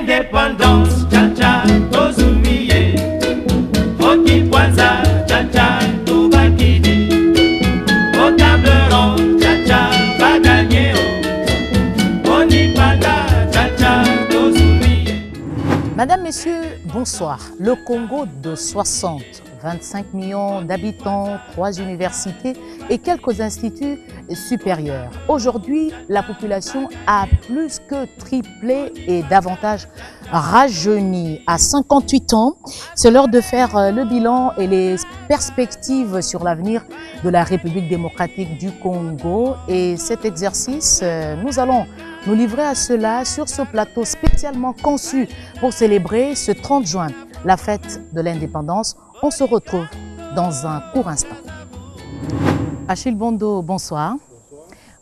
Indépendance, cha-cha, tozumiye. Oki Kwanza, cha-cha, tubakidi. Au table ronde, cha-cha, va gagner. Oni panda, cha-cha, tozumiye. Madame, Messieurs, bonsoir. Le Congo de 25 millions d'habitants, 3 universités et quelques instituts supérieurs. Aujourd'hui, la population a plus que triplé et davantage rajeuni. À 58 ans, c'est l'heure de faire le bilan et les perspectives sur l'avenir de la République démocratique du Congo. Et cet exercice, nous allons nous livrer à cela sur ce plateau spécialement conçu pour célébrer ce 30 juin, la fête de l'indépendance. On se retrouve dans un court instant. Achille Bondo, bonsoir.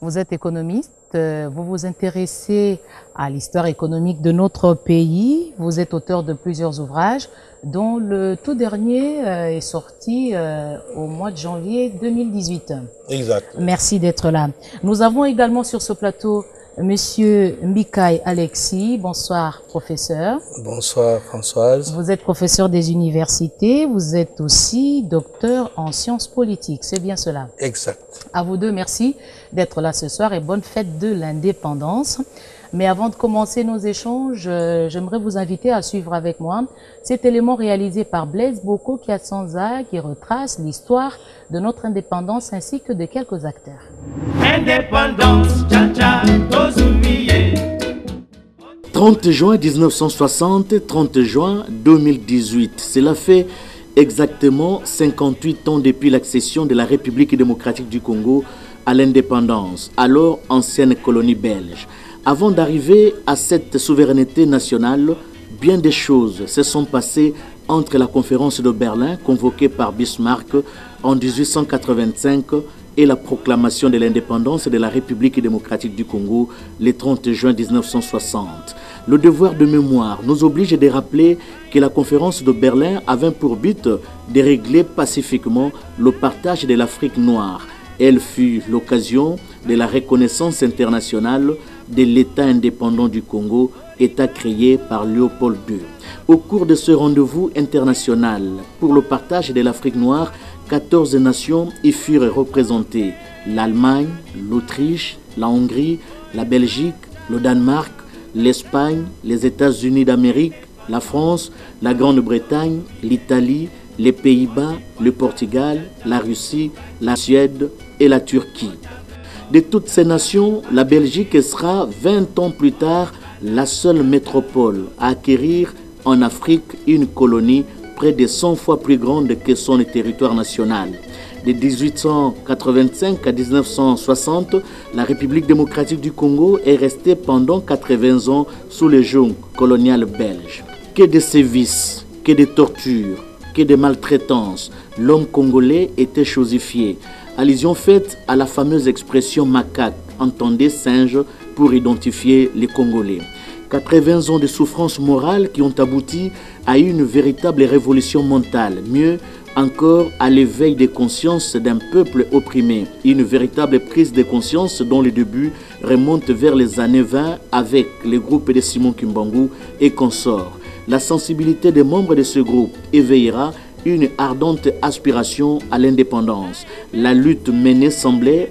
Vous êtes économiste, vous vous intéressez à l'histoire économique de notre pays. Vous êtes auteur de plusieurs ouvrages, dont le tout dernier est sorti au mois de janvier 2018. Exact. Merci d'être là. Nous avons également sur ce plateau Monsieur Mbikai Alexis. Bonsoir, professeur. Bonsoir, Françoise. Vous êtes professeur des universités, vous êtes aussi docteur en sciences politiques, c'est bien cela? Exact. À vous deux, merci d'être là ce soir et bonne fête de l'indépendance. Mais avant de commencer nos échanges, j'aimerais vous inviter à suivre avec moi cet élément réalisé par Blaise Boko Kiatsanza qui retrace l'histoire de notre indépendance ainsi que de quelques acteurs. Indépendance, cha-cha, tozumiye. 30 juin 1960, 30 juin 2018. Cela fait exactement 58 ans depuis l'accession de la République démocratique du Congo à l'indépendance, alors ancienne colonie belge. Avant d'arriver à cette souveraineté nationale, bien des choses se sont passées entre la conférence de Berlin convoquée par Bismarck en 1885 et la proclamation de l'indépendance de la République démocratique du Congo le 30 juin 1960. Le devoir de mémoire nous oblige de rappeler que la conférence de Berlin avait pour but de régler pacifiquement le partage de l'Afrique noire. Elle fut l'occasion de la reconnaissance internationale de l'État indépendant du Congo, État créé par Léopold II. Au cours de ce rendez-vous international pour le partage de l'Afrique noire, 14 nations y furent représentées. L'Allemagne, l'Autriche, la Hongrie, la Belgique, le Danemark, l'Espagne, les États-Unis d'Amérique, la France, la Grande-Bretagne, l'Italie, les Pays-Bas, le Portugal, la Russie, la Suède et la Turquie. De toutes ces nations, la Belgique sera 20 ans plus tard la seule métropole à acquérir en Afrique une colonie près de 100 fois plus grande que son territoire national. De 1885 à 1960, la République démocratique du Congo est restée pendant 80 ans sous le joug colonial belge. Que de sévices, que de tortures, que de maltraitance, l'homme congolais était chosifié. Allusion faite à la fameuse expression macaque, entendez singe, pour identifier les Congolais. 80 ans de souffrances morales qui ont abouti à une véritable révolution mentale, mieux encore à l'éveil des consciences d'un peuple opprimé. Une véritable prise de conscience dont le début remonte vers les années 20 avec le groupe de Simon Kimbangu et consorts. La sensibilité des membres de ce groupe éveillera une ardente aspiration à l'indépendance. La lutte menée semblait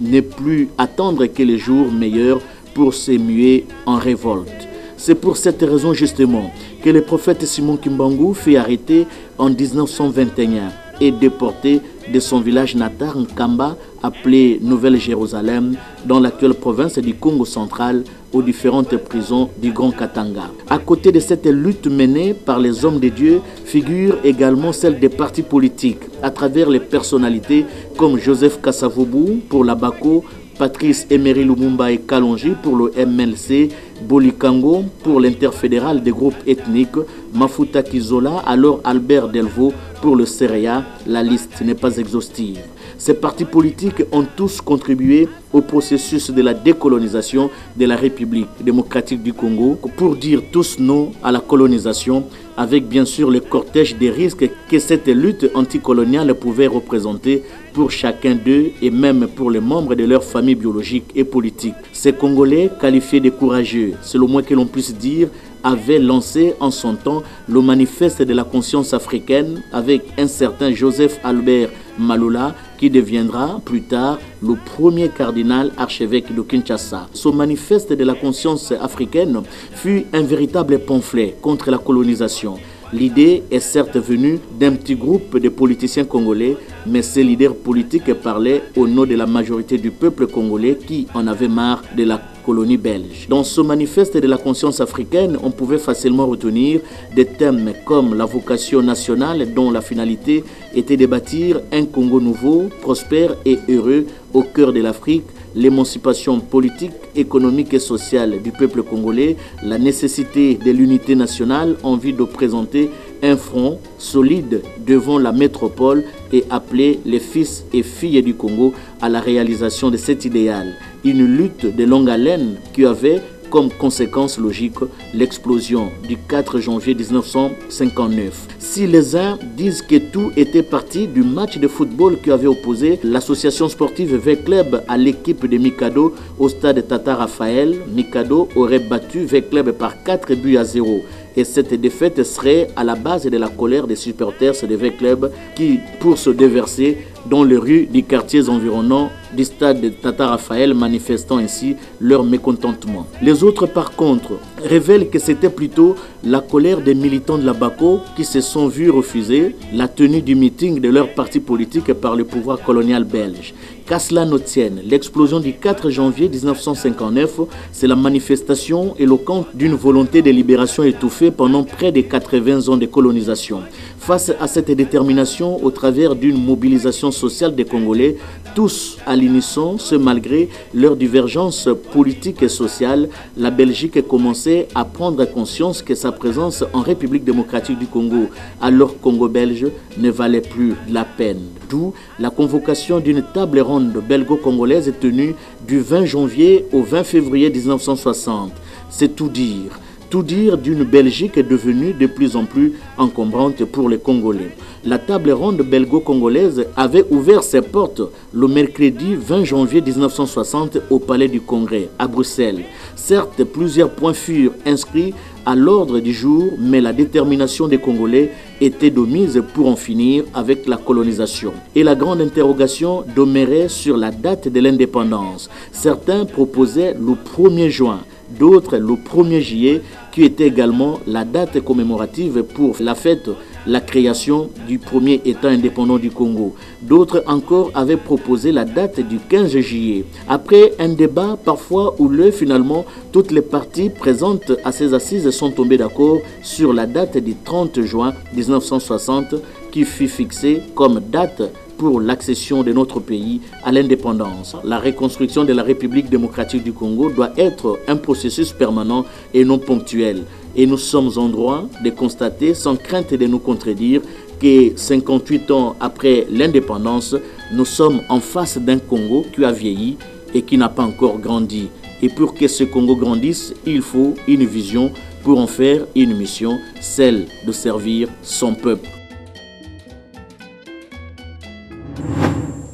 ne plus attendre que les jours meilleurs pour se muer en révolte. C'est pour cette raison justement que le prophète Simon Kimbangu fut arrêté en 1921 et déporté de son village natal Nkamba, appelé Nouvelle-Jérusalem, dans l'actuelle province du Congo central, aux différentes prisons du Grand Katanga. À côté de cette lutte menée par les hommes de Dieu, figure également celle des partis politiques, à travers les personnalités comme Joseph Kasavubu pour la BACO, Patrice Emery Lumumba et Kalonji pour le MLC, Bolikango pour l'interfédéral des groupes ethniques, Mafuta Kizola, alors Albert Delvaux pour le CEREA. La liste n'est pas exhaustive. Ces partis politiques ont tous contribué au processus de la décolonisation de la République démocratique du Congo pour dire tous non à la colonisation, avec bien sûr le cortège des risques que cette lutte anticoloniale pouvait représenter pour chacun d'eux et même pour les membres de leur famille biologique et politique. Ces Congolais, qualifiés de courageux, c'est le moins que l'on puisse dire, avait lancé en son temps le manifeste de la conscience africaine avec un certain Joseph Albert Malola qui deviendra plus tard le premier cardinal archevêque de Kinshasa. Ce manifeste de la conscience africaine fut un véritable pamphlet contre la colonisation. L'idée est certes venue d'un petit groupe de politiciens congolais, mais ces leaders politiques parlaient au nom de la majorité du peuple congolais qui en avait marre de la colonie belge. Dans ce manifeste de la conscience africaine, on pouvait facilement retenir des thèmes comme la vocation nationale dont la finalité était de bâtir un Congo nouveau, prospère et heureux au cœur de l'Afrique, l'émancipation politique, économique et sociale du peuple congolais, la nécessité de l'unité nationale en vue de présenter un front solide devant la métropole et appeler les fils et filles du Congo à la réalisation de cet idéal. Une lutte de longue haleine qui avait comme conséquence logique l'explosion du 4 janvier 1959. Si les uns disent que tout était parti du match de football qui avait opposé l'association sportive V-Club à l'équipe de Mikado au stade Tata Raphaël, Mikado aurait battu V-Club par 4-0. Et cette défaite serait à la base de la colère des supporters de V-Club qui, pour se déverser dans les rues des quartiers environnants du stade de Tata Raphaël, manifestant ainsi leur mécontentement. Les autres, par contre, révèlent que c'était plutôt la colère des militants de la BACO qui se sont vus refuser la tenue du meeting de leur parti politique par le pouvoir colonial belge. Qu'à cela ne tienne, l'explosion du 4 janvier 1959, c'est la manifestation éloquente d'une volonté de libération étouffée pendant près de 80 ans de colonisation. Face à cette détermination, au travers d'une mobilisation sociale des Congolais, tous à l'unisson, ce malgré leurs divergences politiques et sociales, la Belgique commençait à prendre conscience que sa présence en République démocratique du Congo, alors Congo belge, ne valait plus la peine. D'où la convocation d'une table ronde belgo-congolaise tenue du 20 janvier au 20 février 1960. C'est tout dire. Tout dire d'une Belgique devenue de plus en plus encombrante pour les Congolais. La table ronde belgo-congolaise avait ouvert ses portes le mercredi 20 janvier 1960 au Palais du Congrès, à Bruxelles. Certes, plusieurs points furent inscrits à l'ordre du jour, mais la détermination des Congolais était de mise pour en finir avec la colonisation. Et la grande interrogation demeurait sur la date de l'indépendance. Certains proposaient le 1er juin, d'autres le 1er juillet, qui était également la date commémorative pour la fête, la création du premier État indépendant du Congo. D'autres encore avaient proposé la date du 15 juillet. Après un débat parfois houleux, finalement, toutes les parties présentes à ces assises sont tombées d'accord sur la date du 30 juin 1960 qui fut fixée comme date pour l'accession de notre pays à l'indépendance. La reconstruction de la République démocratique du Congo doit être un processus permanent et non ponctuel. Et nous sommes en droit de constater, sans crainte de nous contredire, que 58 ans après l'indépendance, nous sommes en face d'un Congo qui a vieilli et qui n'a pas encore grandi. Et pour que ce Congo grandisse, il faut une vision pour en faire une mission, celle de servir son peuple.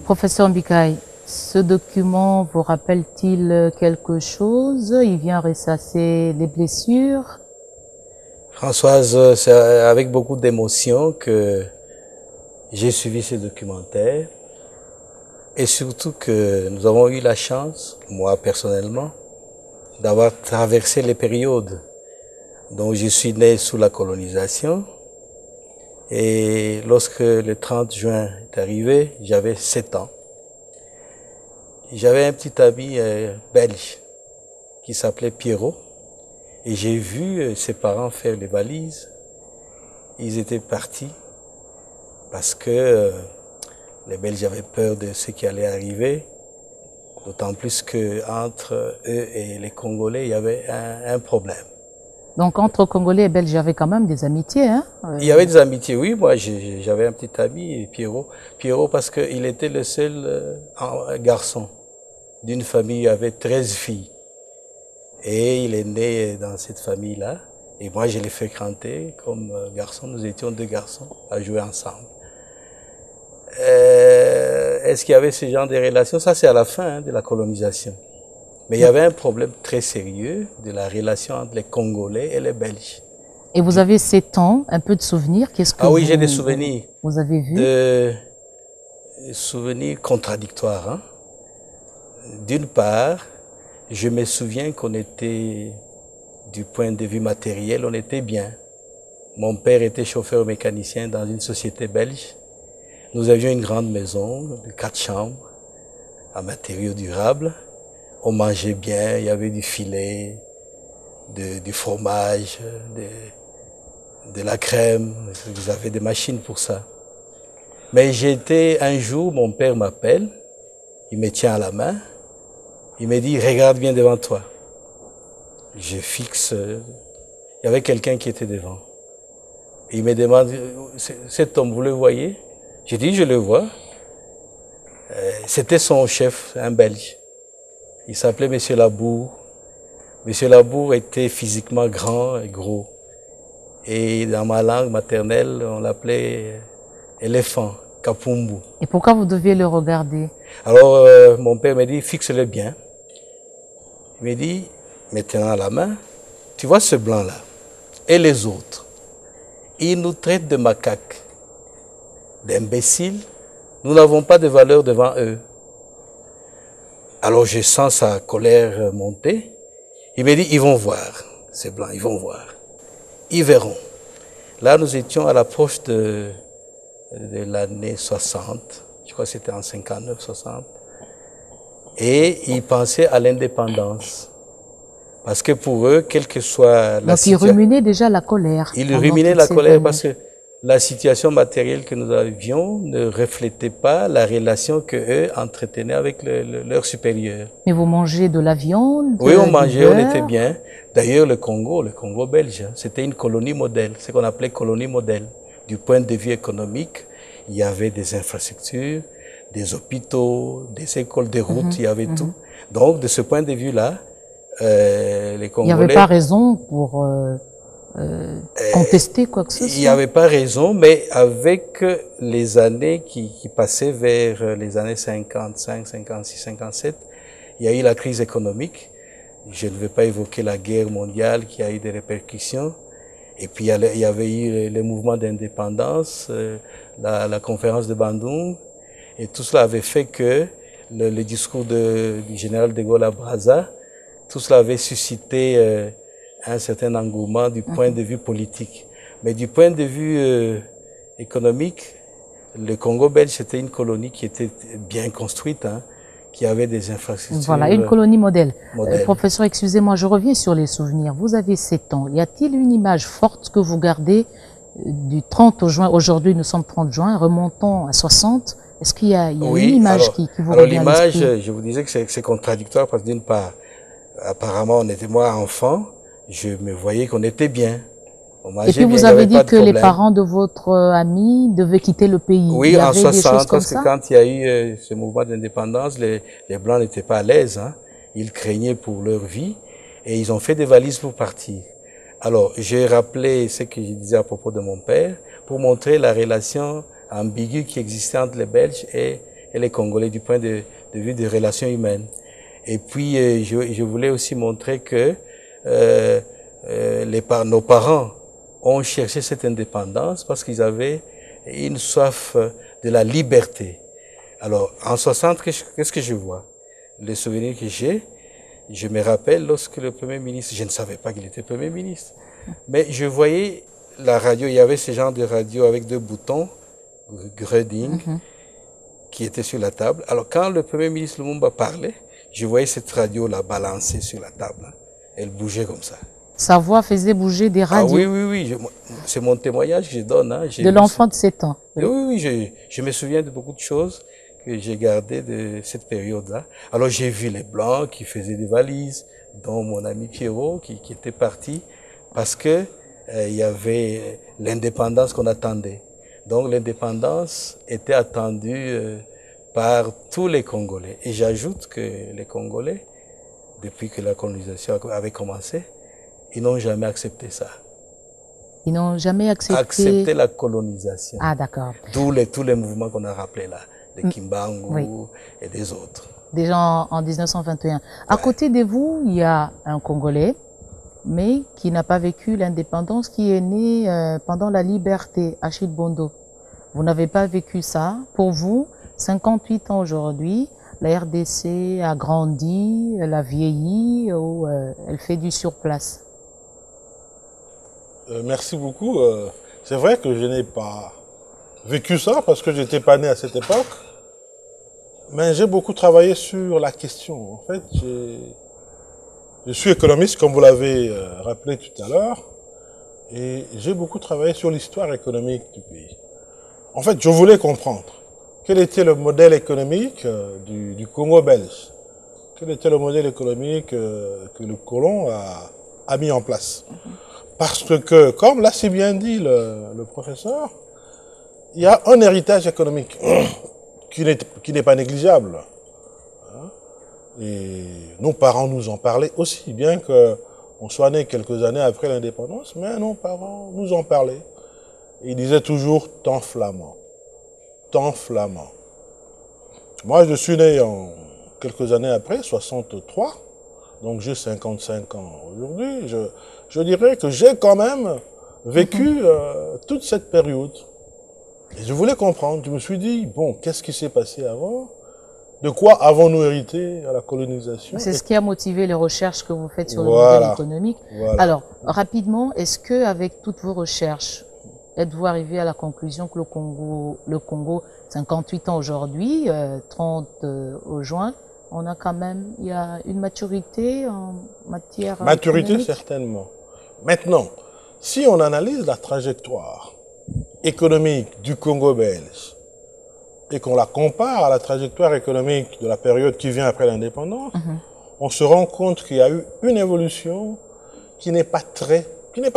Professeur Mbikaï, ce document vous rappelle-t-il quelque chose? Il vient ressasser les blessures? Françoise, c'est avec beaucoup d'émotion que j'ai suivi ce documentaire et surtout que nous avons eu la chance, moi personnellement, d'avoir traversé les périodes. Donc je suis né sous la colonisation et lorsque le 30 juin est arrivé, j'avais 7 ans. J'avais un petit ami belge qui s'appelait Pierrot. Et j'ai vu ses parents faire les valises. Ils étaient partis parce que les Belges avaient peur de ce qui allait arriver. D'autant plus qu'entre eux et les Congolais, il y avait un problème. Donc entre Congolais et Belges, il y avait quand même des amitiés, hein? Il y avait des amitiés, oui. Moi, j'avais un petit ami, Pierrot. Pierrot parce qu'il était le seul garçon d'une famille avec 13 filles. Et il est né dans cette famille-là. Et moi, je l'ai fréquenté comme garçon. Nous étions 2 garçons à jouer ensemble. Est-ce qu'il y avait ce genre de relations? Ça, c'est à la fin de la colonisation. Mais il y avait un problème très sérieux de la relation entre les Congolais et les Belges. Et vous avez 7 ans, un peu de souvenirs. Qu'est-ce que Ah oui, j'ai des souvenirs. Vous avez vu Des souvenirs contradictoires. Hein. D'une part, je me souviens qu'on était, du point de vue matériel, on était bien. Mon père était chauffeur mécanicien dans une société belge. Nous avions une grande maison de 4 chambres, à matériaux durables. On mangeait bien, il y avait du filet, du fromage, de la crème. Vous avez des machines pour ça. Mais un jour, mon père m'appelle, il me tient à la main, il me dit, regarde bien devant toi. Je fixe, il y avait quelqu'un qui était devant. Il me demande, cet homme, vous le voyez? J'ai dit, je le vois. C'était son chef, un Belge. Il s'appelait Monsieur Labour. Monsieur Labour était physiquement grand et gros. Et dans ma langue maternelle, on l'appelait éléphant, Kapumbu. Et pourquoi vous deviez le regarder? Alors, mon père me dit, fixe-le bien. Il me dit, maintenant à la main, tu vois ce blanc-là et les autres. Ils nous traitent de macaques, d'imbéciles. Nous n'avons pas de valeur devant eux. Alors je sens sa colère monter. Il me dit, ils vont voir, ces blancs, ils vont voir. Ils verront. Là, nous étions à l'approche de l'année 60. Je crois que c'était en 59-60. Et ils pensaient à l'indépendance. Parce que pour eux, quelle que soit la situation... Donc ils ruminaient déjà la colère. Ils ruminaient la colère parce que la situation matérielle que nous avions ne reflétait pas la relation qu'eux entretenaient avec leurs supérieurs. Mais vous mangez de la viande? Oui, on mangeait, on était bien. D'ailleurs, le Congo belge, c'était une colonie modèle, ce qu'on appelait colonie modèle. Du point de vue économique, il y avait des infrastructures, des hôpitaux, des écoles, des routes, il y avait tout. Donc, de ce point de vue-là, les Congolais... Il n'y avait pas raison pour contester quoi que ce soit. Il n'y avait pas raison, mais avec les années qui passaient vers les années 55, 56, 57, il y a eu la crise économique. Je ne vais pas évoquer la guerre mondiale qui a eu des répercussions. Et puis il y avait eu les mouvements d'indépendance, la conférence de Bandung. Et tout cela avait fait que le discours du général de Gaulle à Brazza, tout cela avait suscité un certain engouement du point de vue politique. Mais du point de vue économique, le Congo belge, c'était une colonie qui était bien construite, hein, qui avait des infrastructures. Voilà, une colonie modèle. Professeur, excusez-moi, je reviens sur les souvenirs. Vous avez 7 ans. Y a-t-il une image forte que vous gardez du 30 au juin? Aujourd'hui, nous sommes 30 juin, remontons à 60. Est-ce qu'il y a oui, une image qui vous alors revient à l'esprit? l'image, je vous disais que c'est contradictoire parce que d'une part, apparemment, on était moi enfant, je me voyais qu'on était bien. Et puis vous avez dit que les parents de votre ami devaient quitter le pays. Oui, en 60, parce que quand il y a eu ce mouvement d'indépendance, les Blancs n'étaient pas à l'aise, hein. Ils craignaient pour leur vie et ils ont fait des valises pour partir. Alors, j'ai rappelé ce que je disais à propos de mon père pour montrer la relation ambiguë qui existait entre les Belges et les Congolais du point de vue des relations humaines. Et puis, je voulais aussi montrer que nos parents ont cherché cette indépendance parce qu'ils avaient une soif de la liberté. Alors, en 60, qu'est-ce que je vois? Les souvenirs que j'ai, je me rappelle lorsque le Premier ministre, je ne savais pas qu'il était Premier ministre, mais je voyais la radio, il y avait ce genre de radio avec 2 boutons, Greding, qui était sur la table. Alors, quand le Premier ministre Lumumba parlait, je voyais cette radio-là balancer sur la table. Elle bougeait comme ça. Sa voix faisait bouger des radios. Ah oui, c'est mon témoignage que je donne. Hein. De l'enfant de 7 ans. Oui, je me souviens de beaucoup de choses que j'ai gardées de cette période-là. Alors j'ai vu les Blancs qui faisaient des valises, dont mon ami Pierrot qui était parti parce que il y avait l'indépendance qu'on attendait. Donc l'indépendance était attendue par tous les Congolais. Et j'ajoute que les Congolais, depuis que la colonisation avait commencé, ils n'ont jamais accepté ça. Ils n'ont jamais accepté la colonisation. Ah, d'accord. Tous les mouvements qu'on a rappelés là. des Kimbangu Oui. et des autres. Déjà en 1921. À côté de vous, il y a un Congolais, mais qui n'a pas vécu l'indépendance, qui est né pendant la liberté, Achille Bondo. Vous n'avez pas vécu ça. Pour vous, 58 ans aujourd'hui, la RDC a grandi, elle a vieilli ou elle fait du surplace. Merci beaucoup. C'est vrai que je n'ai pas vécu ça parce que je n'étais pas né à cette époque. Mais j'ai beaucoup travaillé sur la question. En fait, je suis économiste, comme vous l'avez rappelé tout à l'heure, et j'ai beaucoup travaillé sur l'histoire économique du pays. En fait, je voulais comprendre quel était le modèle économique du Congo belge. Quel était le modèle économique que le colon a mis en place. Parce que, comme l'a si bien dit le professeur, il y a un héritage économique qui n'est pas négligeable. Et nos parents nous en parlaient aussi, bien qu'on soit né quelques années après l'indépendance, mais nos parents nous en parlaient. Et ils disaient toujours « temps flamand ». Temps flamand. Moi, je suis né quelques années après, 63, donc j'ai 55 ans aujourd'hui. Je dirais que j'ai quand même vécu toute cette période. Et je voulais comprendre, je me suis dit, bon, qu'est-ce qui s'est passé avant? De quoi avons-nous hérité à la colonisation? C'est ce qui a motivé les recherches que vous faites sur le Voilà. modèle économique. Voilà. Alors, rapidement, est-ce que avec toutes vos recherches, êtes-vous arrivé à la conclusion que le Congo 58 ans aujourd'hui, 30 au juin, on a quand même, il y a une maturité en matière Maturité, économique? certainement. Maintenant, si on analyse la trajectoire économique du Congo belge et qu'on la compare à la trajectoire économique de la période qui vient après l'indépendance, on se rend compte qu'il y a eu une évolution qui n'est pas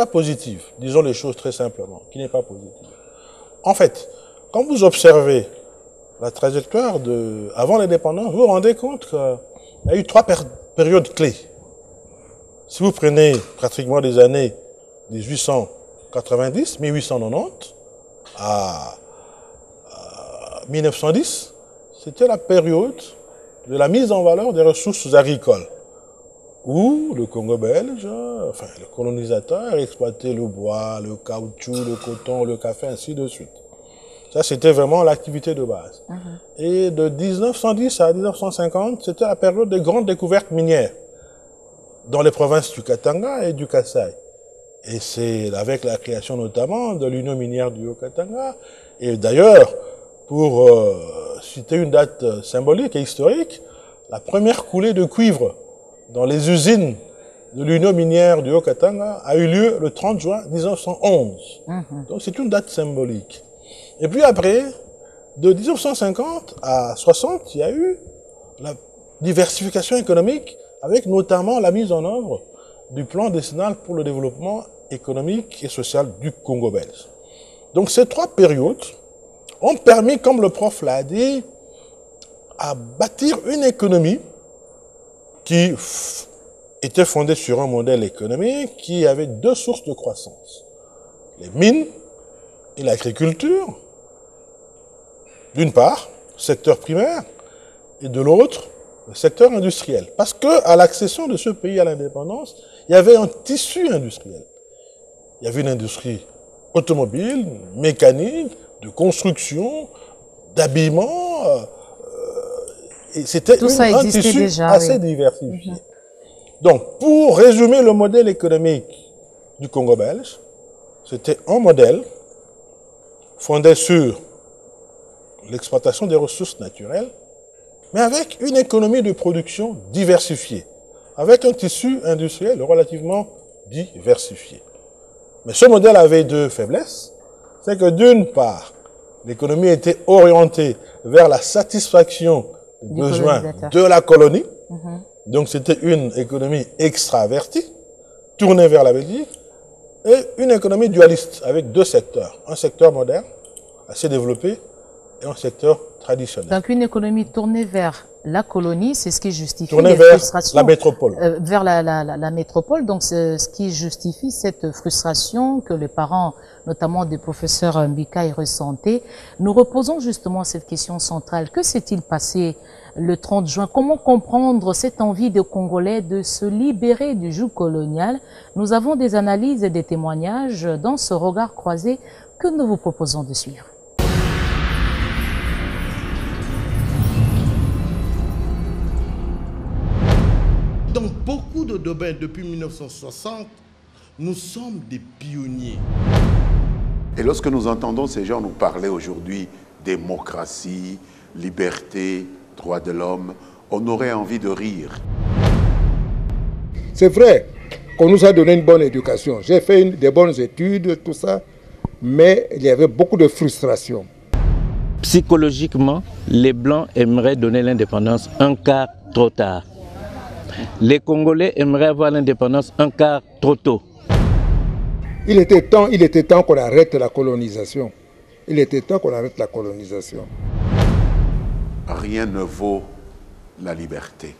positive. Disons les choses très simplement, qui n'est pas positive. En fait, quand vous observez la trajectoire avant l'indépendance, vous vous rendez compte qu'il y a eu trois périodes clés. Si vous prenez pratiquement des années 1890, 1890 à 1910, c'était la période de la mise en valeur des ressources agricoles, où le Congo belge, enfin le colonisateur, exploitait le bois, le caoutchouc, le coton, le café, ainsi de suite. Ça, c'était vraiment l'activité de base. Et de 1910 à 1950, c'était la période des grandes découvertes minières dans les provinces du Katanga et du Kasaï. Et c'est avec la création notamment de l'Union minière du Haut-Katanga. Et d'ailleurs, pour citer une date symbolique et historique, la première coulée de cuivre dans les usines de l'Union minière du Haut-Katanga a eu lieu le 30 juin 1911. Donc c'est une date symbolique. Et puis après, de 1950 à 60, il y a eu la diversification économique avec notamment la mise en œuvre du plan décennal pour le développement économique et social du Congo belge. Donc ces trois périodes ont permis, comme le prof l'a dit, à bâtir une économie qui était fondée sur un modèle économique qui avait deux sources de croissance. Les mines et l'agriculture, d'une part, secteur primaire, et de l'autre, le secteur industriel. Parce qu'à l'accession de ce pays à l'indépendance, il y avait un tissu industriel. Il y avait une industrie automobile, mécanique, de construction, d'habillement. Et c'était un tissu déjà, assez diversifié. Donc, pour résumer le modèle économique du Congo belge, c'était un modèle fondé sur l'exploitation des ressources naturelles, mais avec une économie de production diversifiée, avec un tissu industriel relativement diversifié. Mais ce modèle avait deux faiblesses. C'est que d'une part, l'économie était orientée vers la satisfaction des besoins de la colonie. Donc c'était une économie extravertie, tournée vers la Belgique, et une économie dualiste avec deux secteurs. Un secteur moderne, assez développé, et un secteur traditionnel. Donc une économie tournée vers la colonie, c'est ce qui justifie tourner les vers frustrations. la métropole. Vers la métropole, donc c'est ce qui justifie cette frustration que les parents, notamment des professeurs Mbikaï, ressentaient. Nous reposons justement cette question centrale. Que s'est-il passé le 30 juin? Comment comprendre cette envie des Congolais de se libérer du joug colonial? Nous avons des analyses et des témoignages dans ce regard croisé que nous vous proposons de suivre. Dans beaucoup de domaines, depuis 1960, nous sommes des pionniers. Et lorsque nous entendons ces gens nous parler aujourd'hui démocratie, liberté, droits de l'homme, on aurait envie de rire. C'est vrai qu'on nous a donné une bonne éducation. J'ai fait des bonnes études, tout ça, mais il y avait beaucoup de frustration. Psychologiquement, les Blancs aimeraient donner l'indépendance un quart trop tard. Les Congolais aimeraient avoir l'indépendance un quart trop tôt. Il était temps qu'on arrête la colonisation. Il était temps qu'on arrête la colonisation. Rien ne vaut la liberté.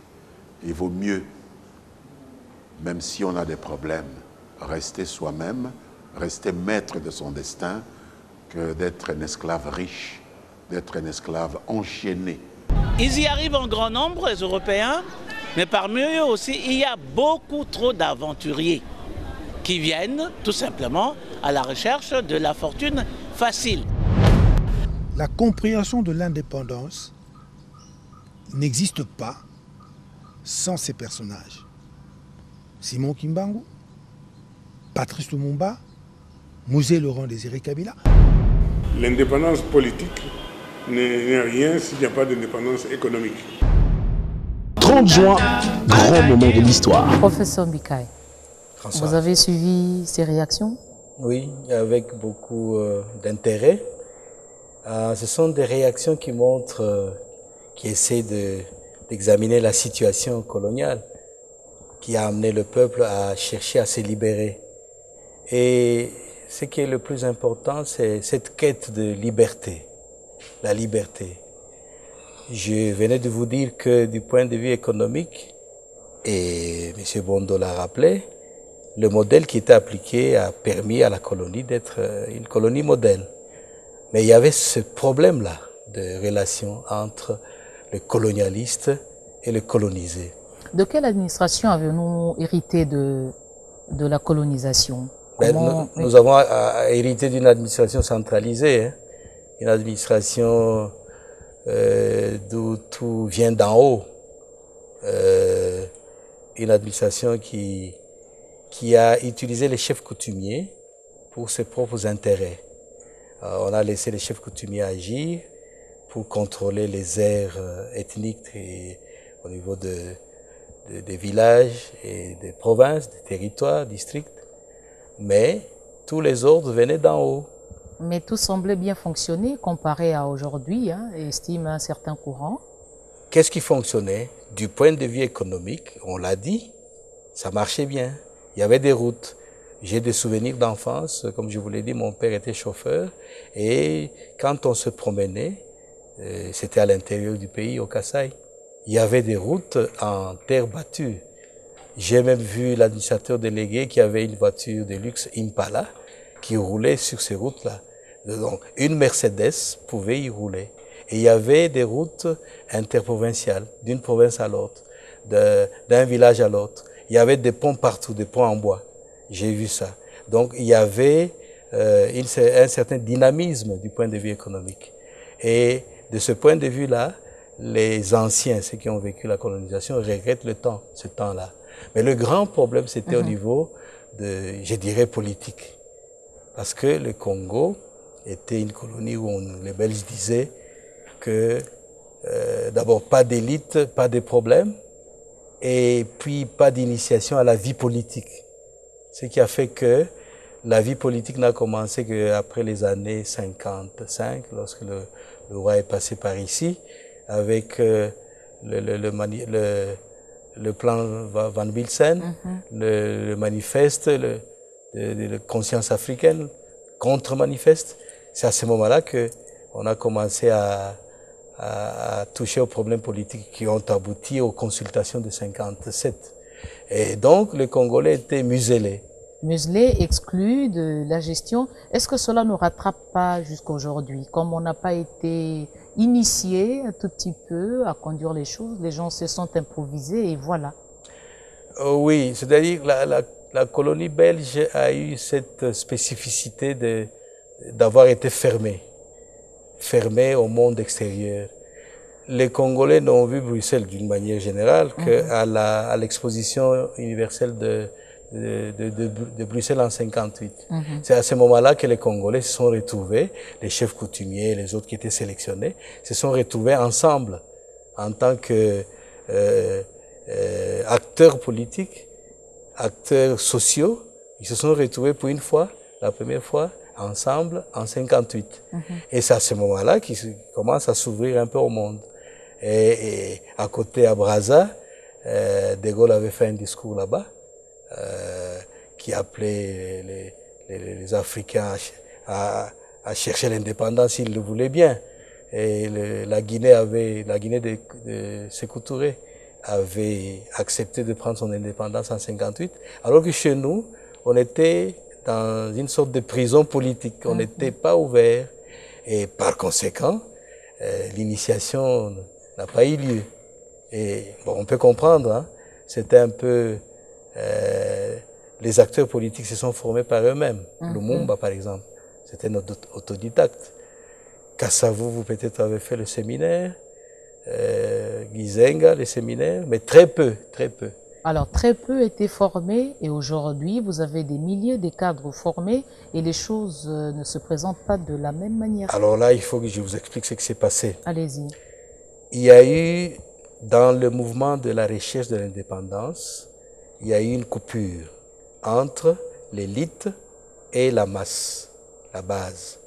Il vaut mieux, même si on a des problèmes, rester soi-même, rester maître de son destin, que d'être un esclave riche, d'être un esclave enchaîné. Ils y arrivent en grand nombre, les Européens, mais parmi eux aussi, il y a beaucoup trop d'aventuriers qui viennent tout simplement à la recherche de la fortune facile. La compréhension de l'indépendance n'existe pas sans ces personnages. Simon Kimbangu, Patrice Lumumba, Mosé Laurent Désiré Kabila. L'indépendance politique n'est rien s'il n'y a pas d'indépendance économique. 30 juin, grand moment de l'histoire. Professeur Mbikaï, vous avez suivi ces réactions? Oui, avec beaucoup d'intérêt. Ce sont des réactions qui montrent, qui essaient d'examiner la situation coloniale qui a amené le peuple à chercher à se libérer. Et ce qui est le plus important, c'est cette quête de liberté, la liberté. Je venais de vous dire que du point de vue économique, et M. Bondo l'a rappelé, le modèle qui était appliqué a permis à la colonie d'être une colonie modèle. Mais il y avait ce problème-là de relation entre le colonialiste et le colonisé. De quelle administration avez-nous hérité de la colonisation? Nous avons hérité d'une administration centralisée, hein, une administration d'où tout vient d'en haut, une administration qui a utilisé les chefs coutumiers pour ses propres intérêts. On a laissé les chefs coutumiers agir pour contrôler les aires ethniques au niveau des villages et des provinces, des territoires, districts. Mais tous les ordres venaient d'en haut. Mais tout semblait bien fonctionner comparé à aujourd'hui, hein, estime un certain courant. Qu'est-ce qui fonctionnait? Du point de vue économique, on l'a dit, ça marchait bien. Il y avait des routes. J'ai des souvenirs d'enfance, comme je vous l'ai dit, mon père était chauffeur. Et quand on se promenait, c'était à l'intérieur du pays, au Kasaï. Il y avait des routes en terre battue. J'ai même vu l'administrateur délégué qui avait une voiture de luxe Impala qui roulait sur ces routes-là. Donc, une Mercedes pouvait y rouler. Et il y avait des routes interprovinciales, d'une province à l'autre, d'un village à l'autre. Il y avait des ponts partout, des ponts en bois. J'ai vu ça. Donc, il y avait un certain dynamisme du point de vue économique. Et de ce point de vue-là, les anciens, ceux qui ont vécu la colonisation, regrettent ce temps-là. Mais le grand problème, c'était au niveau je dirais, politique. Parce que le Congo était une colonie où les Belges disaient que, d'abord, pas d'élite, pas de problème, et puis pas d'initiation à la vie politique. Ce qui a fait que la vie politique n'a commencé qu'après les années 55, lorsque le roi est passé par ici, avec le plan Van Bilsen, le manifeste de conscience africaine, contre-manifeste. C'est à ce moment-là qu'on a commencé à a touché aux problèmes politiques qui ont abouti aux consultations de 57. Et donc, les Congolais étaient muselés. Muselés, exclus de la gestion. Est-ce que cela ne rattrape pas jusqu'à aujourd'hui? Comme on n'a pas été initié un tout petit peu à conduire les choses, les gens se sont improvisés et voilà. Oui, c'est-à-dire la colonie belge a eu cette spécificité d'avoir été fermée au monde extérieur. Les Congolais n'ont vu Bruxelles d'une manière générale qu'à l'exposition universelle de Bruxelles en 58. C'est à ce moment-là que les Congolais se sont retrouvés, les chefs coutumiers, les autres qui étaient sélectionnés, se sont retrouvés ensemble en tant que acteurs politiques, acteurs sociaux. Ils se sont retrouvés pour une fois, la première fois, ensemble en 58. Et c'est à ce moment-là qu'ils commencent à s'ouvrir un peu au monde. Et à côté, à Brazza, De Gaulle avait fait un discours là-bas qui appelait les Africains à chercher l'indépendance s'ils le voulaient bien. Et la Guinée de Sékou Touré avait accepté de prendre son indépendance en 58, alors que chez nous, on était dans une sorte de prison politique. On n'était pas ouvert et par conséquent, l'initiation n'a pas eu lieu. Et bon, on peut comprendre, hein, c'était un peu... les acteurs politiques se sont formés par eux-mêmes. Lumumba, par exemple, c'était notre autodidacte. Kassavou, vous peut-être avez fait le séminaire. Gizenga, les séminaires, mais très peu, très peu. Alors, très peu étaient formés et aujourd'hui, vous avez des milliers de cadres formés et les choses ne se présentent pas de la même manière. Alors là, il faut que je vous explique ce qui s'est passé. Allez-y. Il y a eu, dans le mouvement de la recherche de l'indépendance, il y a eu une coupure entre l'élite et la masse, la base.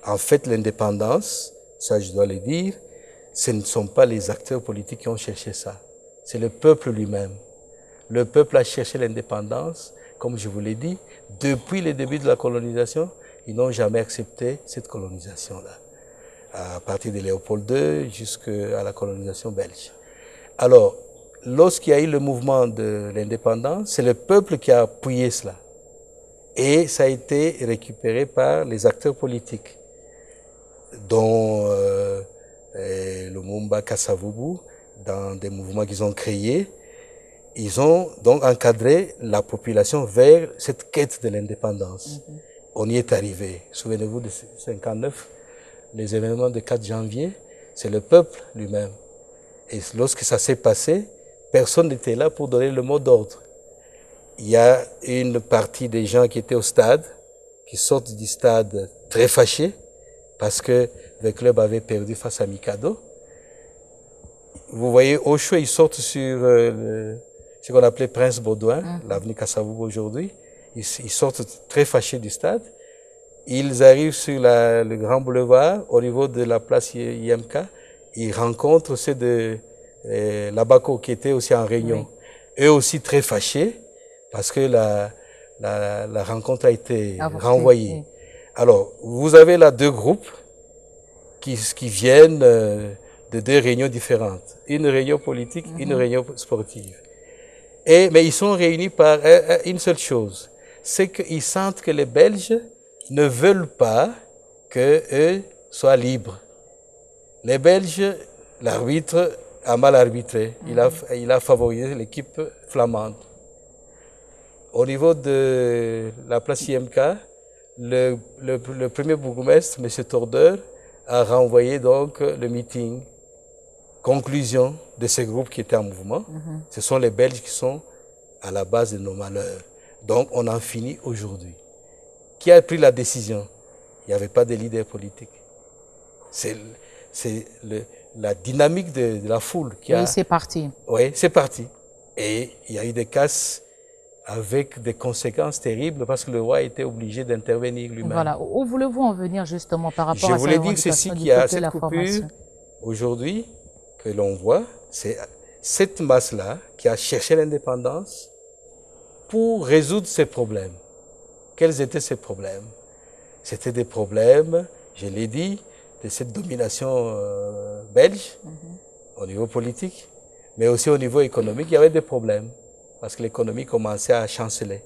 En fait, l'indépendance, ça je dois le dire, ce ne sont pas les acteurs politiques qui ont cherché ça. C'est le peuple lui-même. Le peuple a cherché l'indépendance, comme je vous l'ai dit, depuis le début de la colonisation, ils n'ont jamais accepté cette colonisation-là. À partir de Léopold II jusqu'à la colonisation belge. Alors, lorsqu'il y a eu le mouvement de l'indépendance, c'est le peuple qui a appuyé cela. Et ça a été récupéré par les acteurs politiques, dont Lumumba, Kasavubu, dans des mouvements qu'ils ont créés. Ils ont donc encadré la population vers cette quête de l'indépendance. On y est arrivé. Souvenez-vous de 59, les événements du 4 janvier, c'est le peuple lui-même. Et lorsque ça s'est passé, personne n'était là pour donner le mot d'ordre. Il y a une partie des gens qui étaient au stade, qui sortent du stade très fâchés, parce que le club avait perdu face à Mikado. Vous voyez, au choix, ils sortent sur ce qu'on appelait Prince Baudouin, l'avenue Kasavubu aujourd'hui. Ils sortent très fâchés du stade. Ils arrivent sur le grand boulevard, au niveau de la place IMK. Ils rencontrent ceux de l'Abaco qui étaient aussi en réunion. Oui. Eux aussi très fâchés, parce que la rencontre a été renvoyée. Oui. Alors, vous avez là deux groupes qui viennent de deux réunions différentes. Une réunion politique, une réunion sportive. Mais ils sont réunis par une seule chose. C'est qu'ils sentent que les Belges ne veulent pas qu'eux soient libres. Les Belges, l'arbitre a mal arbitré. Il a favorisé l'équipe flamande. Au niveau de la place IMK, le premier bourgmestre, M. Tordeur, a renvoyé donc le meeting. Conclusion de ces groupes qui étaient en mouvement, ce sont les Belges qui sont à la base de nos malheurs. Donc on en finit aujourd'hui. Qui a pris la décision? Il n'y avait pas de leader politique. C'est la dynamique de la foule qui a... Oui, c'est parti. Oui, c'est parti. Et il y a eu des casses avec des conséquences terribles parce que le roi était obligé d'intervenir lui-même. Voilà. Où voulez-vous en venir justement par rapport à ça? Je voulais dire ceci, qu'il y a cette coupure aujourd'hui que l'on voit, c'est cette masse-là qui a cherché l'indépendance pour résoudre ces problèmes. Quels étaient ces problèmes? C'était des problèmes, je l'ai dit, de cette domination belge au niveau politique, mais aussi au niveau économique, il y avait des problèmes parce que l'économie commençait à chanceler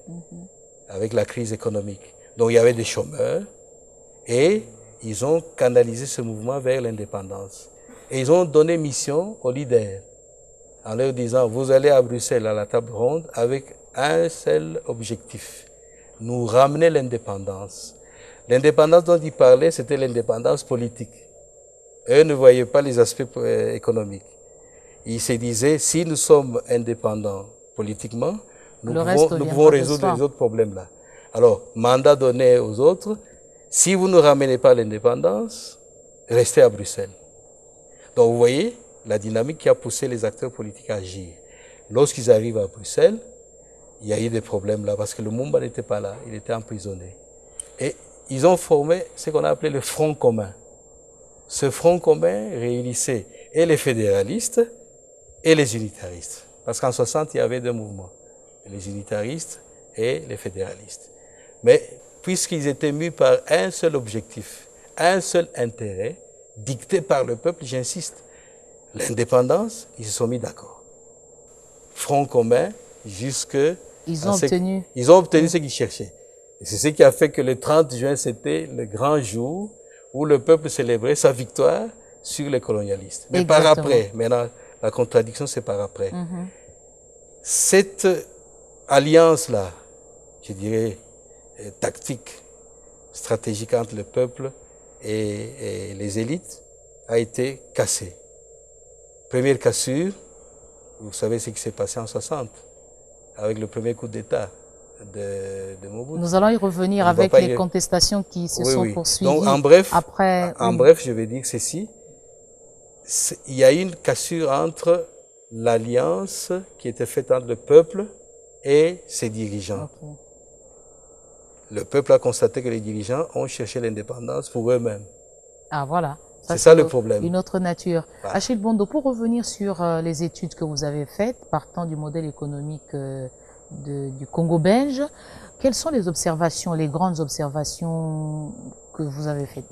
avec la crise économique. Donc il y avait des chômeurs et ils ont canalisé ce mouvement vers l'indépendance. Et ils ont donné mission aux leaders en leur disant, vous allez à Bruxelles à la table ronde avec un seul objectif, nous ramener l'indépendance. L'indépendance dont ils parlaient, c'était l'indépendance politique. Eux ne voyaient pas les aspects économiques. Ils se disaient, si nous sommes indépendants politiquement, nous pouvons résoudre les autres problèmes-là. Alors, mandat donné aux autres, si vous ne ramenez pas l'indépendance, restez à Bruxelles. Donc vous voyez la dynamique qui a poussé les acteurs politiques à agir. Lorsqu'ils arrivent à Bruxelles, il y a eu des problèmes là, parce que le Mumba n'était pas là, il était emprisonné. Et ils ont formé ce qu'on a appelé le Front commun. Ce Front commun réunissait et les fédéralistes et les unitaristes. Parce qu'en 60, il y avait deux mouvements, les unitaristes et les fédéralistes. Mais puisqu'ils étaient mus par un seul objectif, un seul intérêt, dicté par le peuple, j'insiste, l'indépendance, ils se sont mis d'accord. Front commun, jusque... Ils ont obtenu ce qu'ils cherchaient. Et c'est ce qui a fait que le 30 juin, c'était le grand jour où le peuple célébrait sa victoire sur les colonialistes. Mais par après, maintenant, la contradiction, c'est par après. Cette alliance-là, je dirais, tactique, stratégique entre le peuple et les élites, a été cassée. Première cassure, vous savez ce qui s'est passé en 60, avec le premier coup d'État de Mobutu. Nous allons y revenir avec les contestations qui se sont poursuivies. Donc, en bref, après, je vais dire ceci. Il y a eu une cassure entre l'alliance qui était faite entre le peuple et ses dirigeants. Le peuple a constaté que les dirigeants ont cherché l'indépendance pour eux-mêmes. Ah voilà. C'est ça le problème. Une autre nature. Voilà. Achille Bondo, pour revenir sur les études que vous avez faites, partant du modèle économique du Congo belge, quelles sont les observations, les grandes observations que vous avez faites?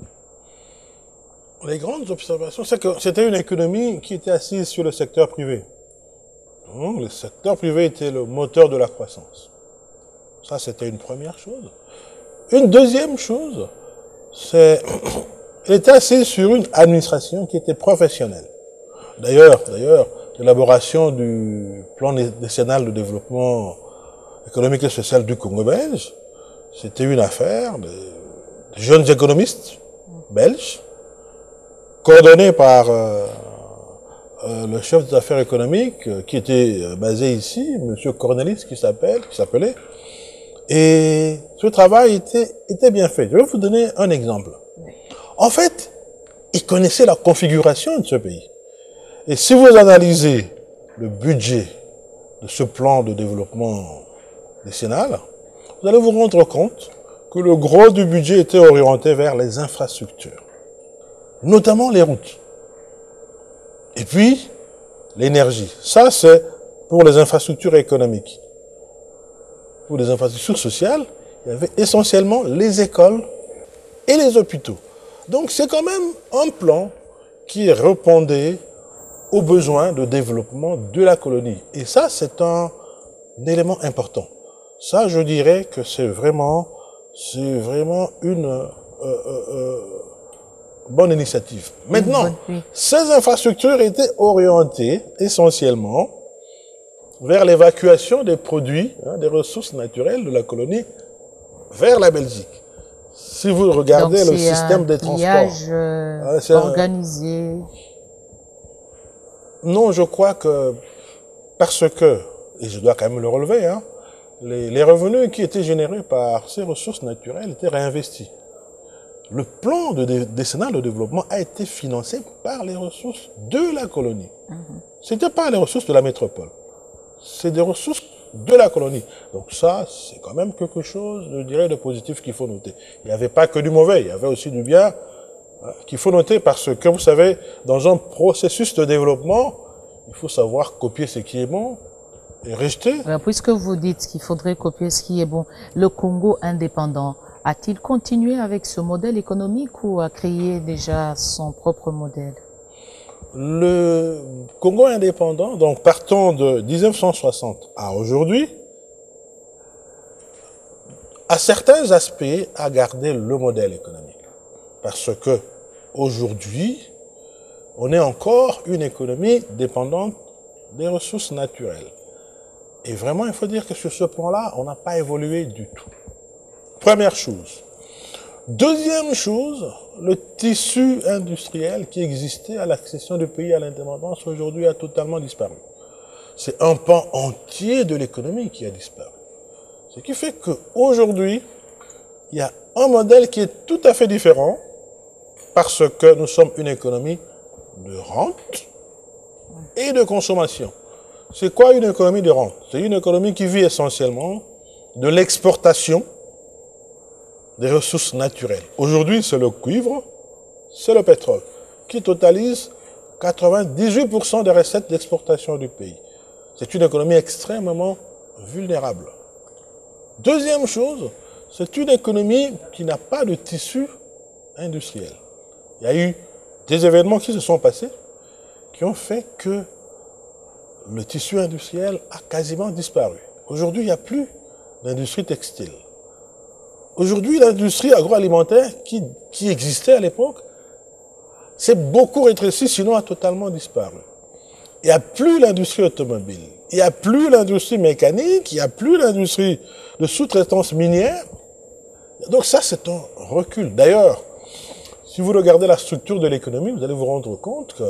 Les grandes observations, c'est que c'était une économie qui était assise sur le secteur privé. Donc, le secteur privé était le moteur de la croissance. Ça, c'était une première chose. Une deuxième chose, c'est qu'elle était assise sur une administration qui était professionnelle. D'ailleurs, l'élaboration du plan décennal de développement économique et social du Congo belge, c'était une affaire de jeunes économistes belges, coordonnés par le chef des affaires économiques qui était basé ici, M. Cornelis, qui s'appelait. Et ce travail était bien fait. Je vais vous donner un exemple. En fait, ils connaissaient la configuration de ce pays. Et si vous analysez le budget de ce plan de développement décennal, vous allez vous rendre compte que le gros du budget était orienté vers les infrastructures, notamment les routes. Et puis, l'énergie. Ça, c'est pour les infrastructures économiques. Pour les infrastructures sociales, il y avait essentiellement les écoles et les hôpitaux. Donc, c'est quand même un plan qui répondait aux besoins de développement de la colonie. Et ça, c'est un élément important. Ça, je dirais que c'est vraiment une bonne initiative. Maintenant, ces infrastructures étaient orientées essentiellement vers l'évacuation des produits, des ressources naturelles de la colonie vers la Belgique. Si vous regardez le système des transports, c'est organisé. Non, je crois que parce que, et je dois quand même le relever, les revenus qui étaient générés par ces ressources naturelles étaient réinvestis. Le plan décennal de développement a été financé par les ressources de la colonie. Ce n'était pas les ressources de la métropole. C'est des ressources de la colonie. Donc ça, c'est quand même quelque chose, je dirais, de positif qu'il faut noter. Il n'y avait pas que du mauvais, il y avait aussi du bien qu'il faut noter parce que, vous savez, dans un processus de développement, il faut savoir copier ce qui est bon et rejeter. Puisque vous dites qu'il faudrait copier ce qui est bon, le Congo indépendant, A-t-il continué avec ce modèle économique ou a créé déjà son propre modèle? Le Congo indépendant, donc partant de 1960 à aujourd'hui, à certains aspects, a gardé le modèle économique. Parce que aujourd'hui, on est encore une économie dépendante des ressources naturelles. Et vraiment, il faut dire que sur ce point-là, on n'a pas évolué du tout. Première chose. Deuxième chose, le tissu industriel qui existait à l'accession du pays à l'indépendance aujourd'hui a totalement disparu. C'est un pan entier de l'économie qui a disparu. Ce qui fait qu'aujourd'hui, il y a un modèle qui est tout à fait différent parce que nous sommes une économie de rente et de consommation. C'est quoi une économie de rente? C'est une économie qui vit essentiellement de l'exportation des ressources naturelles. Aujourd'hui, c'est le cuivre, c'est le pétrole, qui totalise 98% des recettes d'exportation du pays. C'est une économie extrêmement vulnérable. Deuxième chose, c'est une économie qui n'a pas de tissu industriel. Il y a eu des événements qui se sont passés qui ont fait que le tissu industriel a quasiment disparu. Aujourd'hui, il n'y a plus d'industrie textile. Aujourd'hui, l'industrie agroalimentaire qui existait à l'époque s'est beaucoup rétrécie, sinon a totalement disparu. Il n'y a plus l'industrie automobile, il n'y a plus l'industrie mécanique, il n'y a plus l'industrie de sous-traitance minière. Donc ça, c'est un recul. D'ailleurs, si vous regardez la structure de l'économie, vous allez vous rendre compte que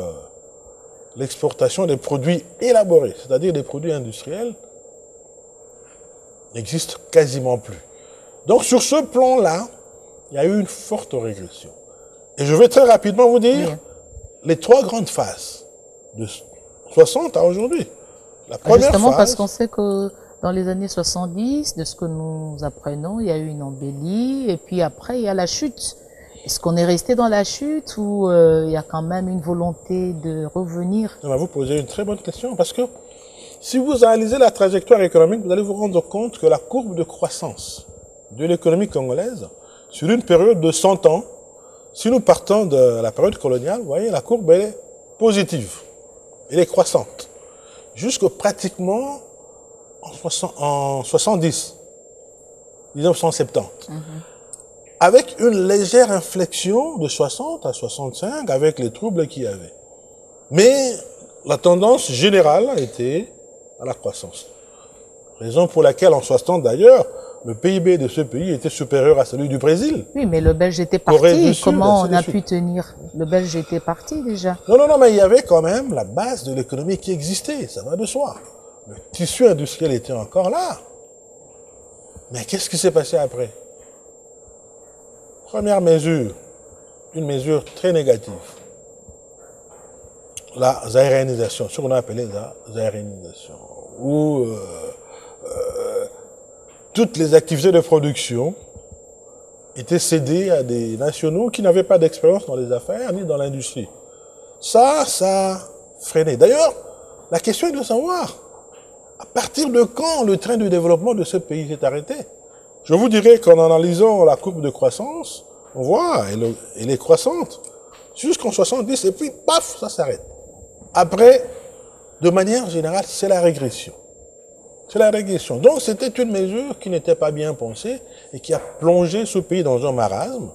l'exportation des produits élaborés, c'est-à-dire des produits industriels, n'existe quasiment plus. Donc sur ce plan-là, il y a eu une forte régression. Et je vais très rapidement vous dire les trois grandes phases de 60 à aujourd'hui. La première Justement phase, parce qu'on sait que dans les années 70, de ce que nous apprenons, il y a eu une embellie et puis après il y a la chute. Est-ce qu'on est resté dans la chute ou il y a quand même une volonté de revenir? vous posez une très bonne question parce que si vous analysez la trajectoire économique, vous allez vous rendre compte que la courbe de croissance de l'économie congolaise, sur une période de 100 ans, si nous partons de la période coloniale, vous voyez, la courbe elle est positive, elle est croissante, jusqu'à pratiquement en 70, 1970. Avec une légère inflexion de 60 à 65 avec les troubles qu'il y avait. Mais la tendance générale a été à la croissance. Raison pour laquelle en 60 d'ailleurs, le PIB de ce pays était supérieur à celui du Brésil. Oui, mais le Belge était parti. Comment on a pu tenir? Le Belge était parti déjà. Non, mais il y avait quand même la base de l'économie qui existait, ça va de soi. Le tissu industriel était encore là. Mais qu'est-ce qui s'est passé après? Première mesure, une mesure très négative. La zaïréanisation, ce qu'on a appelé la zaïréanisation, où toutes les activités de production étaient cédées à des nationaux qui n'avaient pas d'expérience dans les affaires ni dans l'industrie. Ça a freiné. D'ailleurs, la question est de savoir à partir de quand le train de développement de ce pays s'est arrêté. Je vous dirais qu'en analysant la courbe de croissance, on voit, elle est croissante jusqu'en 70 et puis paf, ça s'arrête. Après, de manière générale, c'est la régression. C'est la régression. Donc c'était une mesure qui n'était pas bien pensée et qui a plongé ce pays dans un marasme.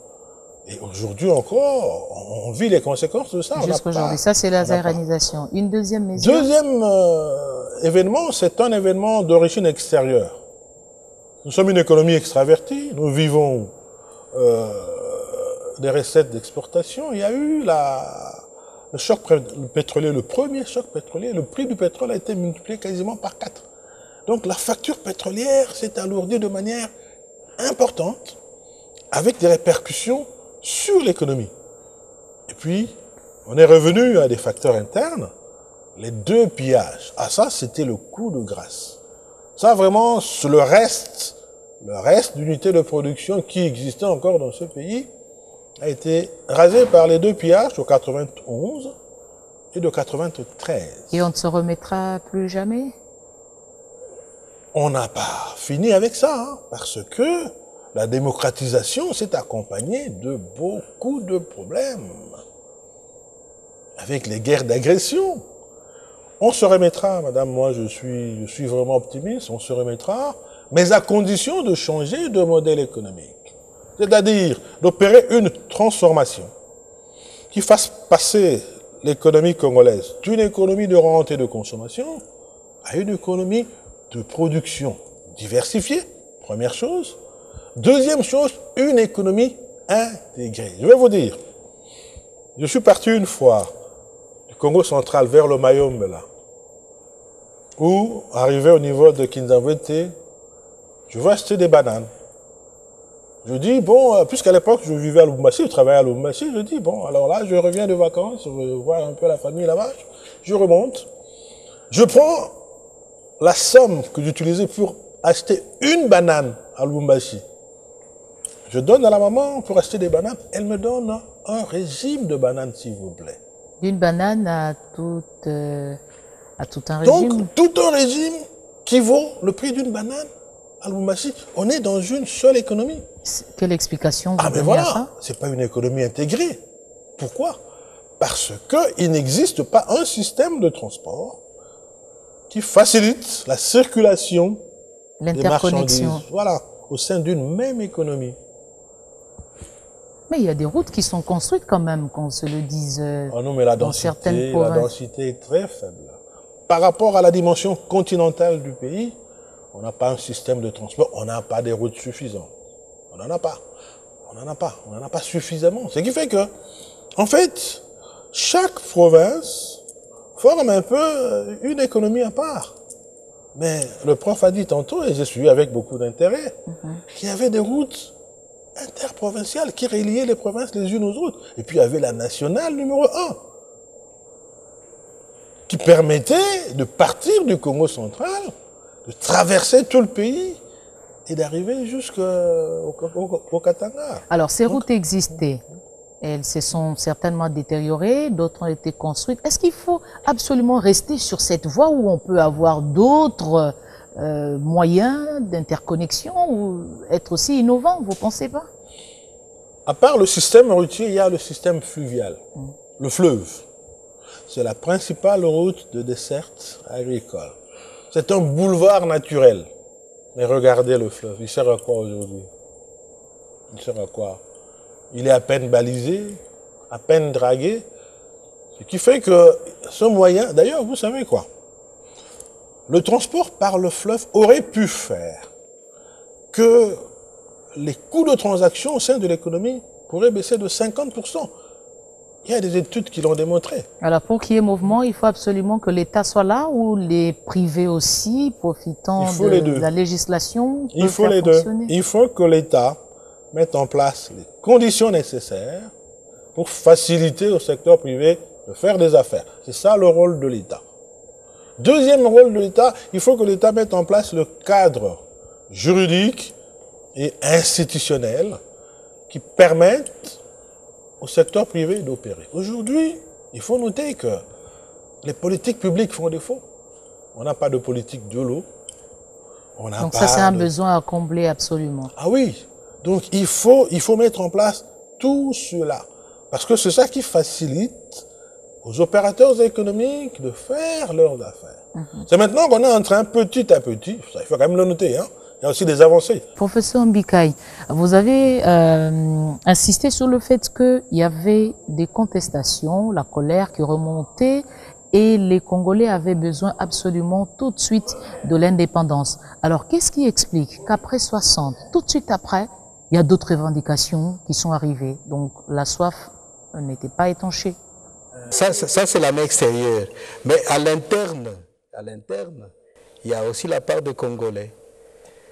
Et aujourd'hui encore, on vit les conséquences de ça. Jusqu'aujourd'hui, ça c'est la zaïréanisation. Une deuxième mesure. Deuxième événement, c'est un événement d'origine extérieure. Nous sommes une économie extravertie, nous vivons des recettes d'exportation. Il y a eu le choc pétrolier, le premier choc pétrolier, le prix du pétrole a été multiplié quasiment par 4. Donc la facture pétrolière s'est alourdie de manière importante, avec des répercussions sur l'économie. Et puis, on est revenu à des facteurs internes, les deux pillages. Ah ça, c'était le coup de grâce. Ça, vraiment, le reste d'unités de production qui existaient encore dans ce pays a été rasé par les deux pillages de 91 et de 93. Et on ne se remettra plus jamais? On n'a pas fini avec ça, hein, parce que la démocratisation s'est accompagnée de beaucoup de problèmes. Avec les guerres d'agression. On se remettra, madame, moi je suis vraiment optimiste, on se remettra, mais à condition de changer de modèle économique. C'est-à-dire d'opérer une transformation qui fasse passer l'économie congolaise d'une économie de rente et de consommation à une économie de production diversifiée, première chose. Deuxième chose, une économie intégrée. Je vais vous dire, je suis parti une fois du Congo central vers le Mayombe, là, où, arrivé au niveau de Kinshasa, je vais acheter des bananes. Je dis, bon, puisqu'à l'époque, je vivais à Lubumbashi, je travaillais à Lubumbashi, je dis, bon, alors là, je reviens de vacances, je vais voir un peu la famille là-bas, je remonte, je prends la somme que j'utilisais pour acheter une banane à Lubumbashi. Je donne à la maman pour acheter des bananes, elle me donne un régime de bananes, s'il vous plaît. D'une banane à tout un régime. Donc, tout un régime qui vaut le prix d'une banane à Lubumbashi. On est dans une seule économie. Quelle explication vous donnez à ça? Voilà, c'est pas une économie intégrée. Pourquoi? Parce qu'il n'existe pas un système de transport qui facilite la circulation des marchandises. Voilà, au sein d'une même économie. Mais il y a des routes qui sont construites quand même, qu'on se le dise. Ah non, mais la densité est très faible. Par rapport à la dimension continentale du pays, on n'a pas un système de transport, on n'a pas des routes suffisantes. On n'en a pas. On n'en a pas. On n'en a pas suffisamment. Ce qui fait que, en fait, chaque province forme un peu une économie à part. Mais le prof a dit tantôt, et je suis avec beaucoup d'intérêt, qu'il y avait des routes interprovinciales qui reliaient les provinces les unes aux autres. Et puis il y avait la nationale numéro 1, qui permettait de partir du Congo central, de traverser tout le pays et d'arriver jusqu'au Katanga. Alors ces routes existaient, elles se sont certainement détériorées, d'autres ont été construites. Est-ce qu'il faut absolument rester sur cette voie où on peut avoir d'autres moyens d'interconnexion ou être aussi innovant, vous ne pensez pas? À part le système routier, il y a le système fluvial, le fleuve. C'est la principale route de desserte agricole. C'est un boulevard naturel. Mais regardez le fleuve, il sert à quoi aujourd'hui? Il sert à quoi? Il est à peine balisé, à peine dragué. Ce qui fait que ce moyen, d'ailleurs, vous savez quoi? Le transport par le fleuve aurait pu faire que les coûts de transaction au sein de l'économie pourraient baisser de 50%. Il y a des études qui l'ont démontré. Alors pour qu'il y ait mouvement, il faut absolument que l'État soit là ou les privés aussi, profitant de la législation? Il faut les deux. Il faut que l'État mette en place les conditions nécessaires pour faciliter au secteur privé de faire des affaires. C'est ça le rôle de l'État. Deuxième rôle de l'État, il faut que l'État mette en place le cadre juridique et institutionnel qui permettent au secteur privé d'opérer. Aujourd'hui, il faut noter que les politiques publiques font défaut. On n'a pas de politique de l'eau. Donc ça, c'est un besoin à combler absolument. Ah oui. Donc il faut mettre en place tout cela. Parce que c'est ça qui facilite aux opérateurs économiques de faire leurs affaires. C'est maintenant qu'on est en train, petit à petit, ça, il faut quand même le noter, hein, il y a aussi des avancées. Professeur Mbikaï, vous avez insisté sur le fait qu'il y avait des contestations, la colère qui remontait et les Congolais avaient besoin absolument tout de suite de l'indépendance. Alors qu'est-ce qui explique qu'après 60, tout de suite après, il y a d'autres revendications qui sont arrivées. Donc la soif n'était pas étanchée. Ça c'est la main extérieure. Mais à l'interne, il y a aussi la part des Congolais.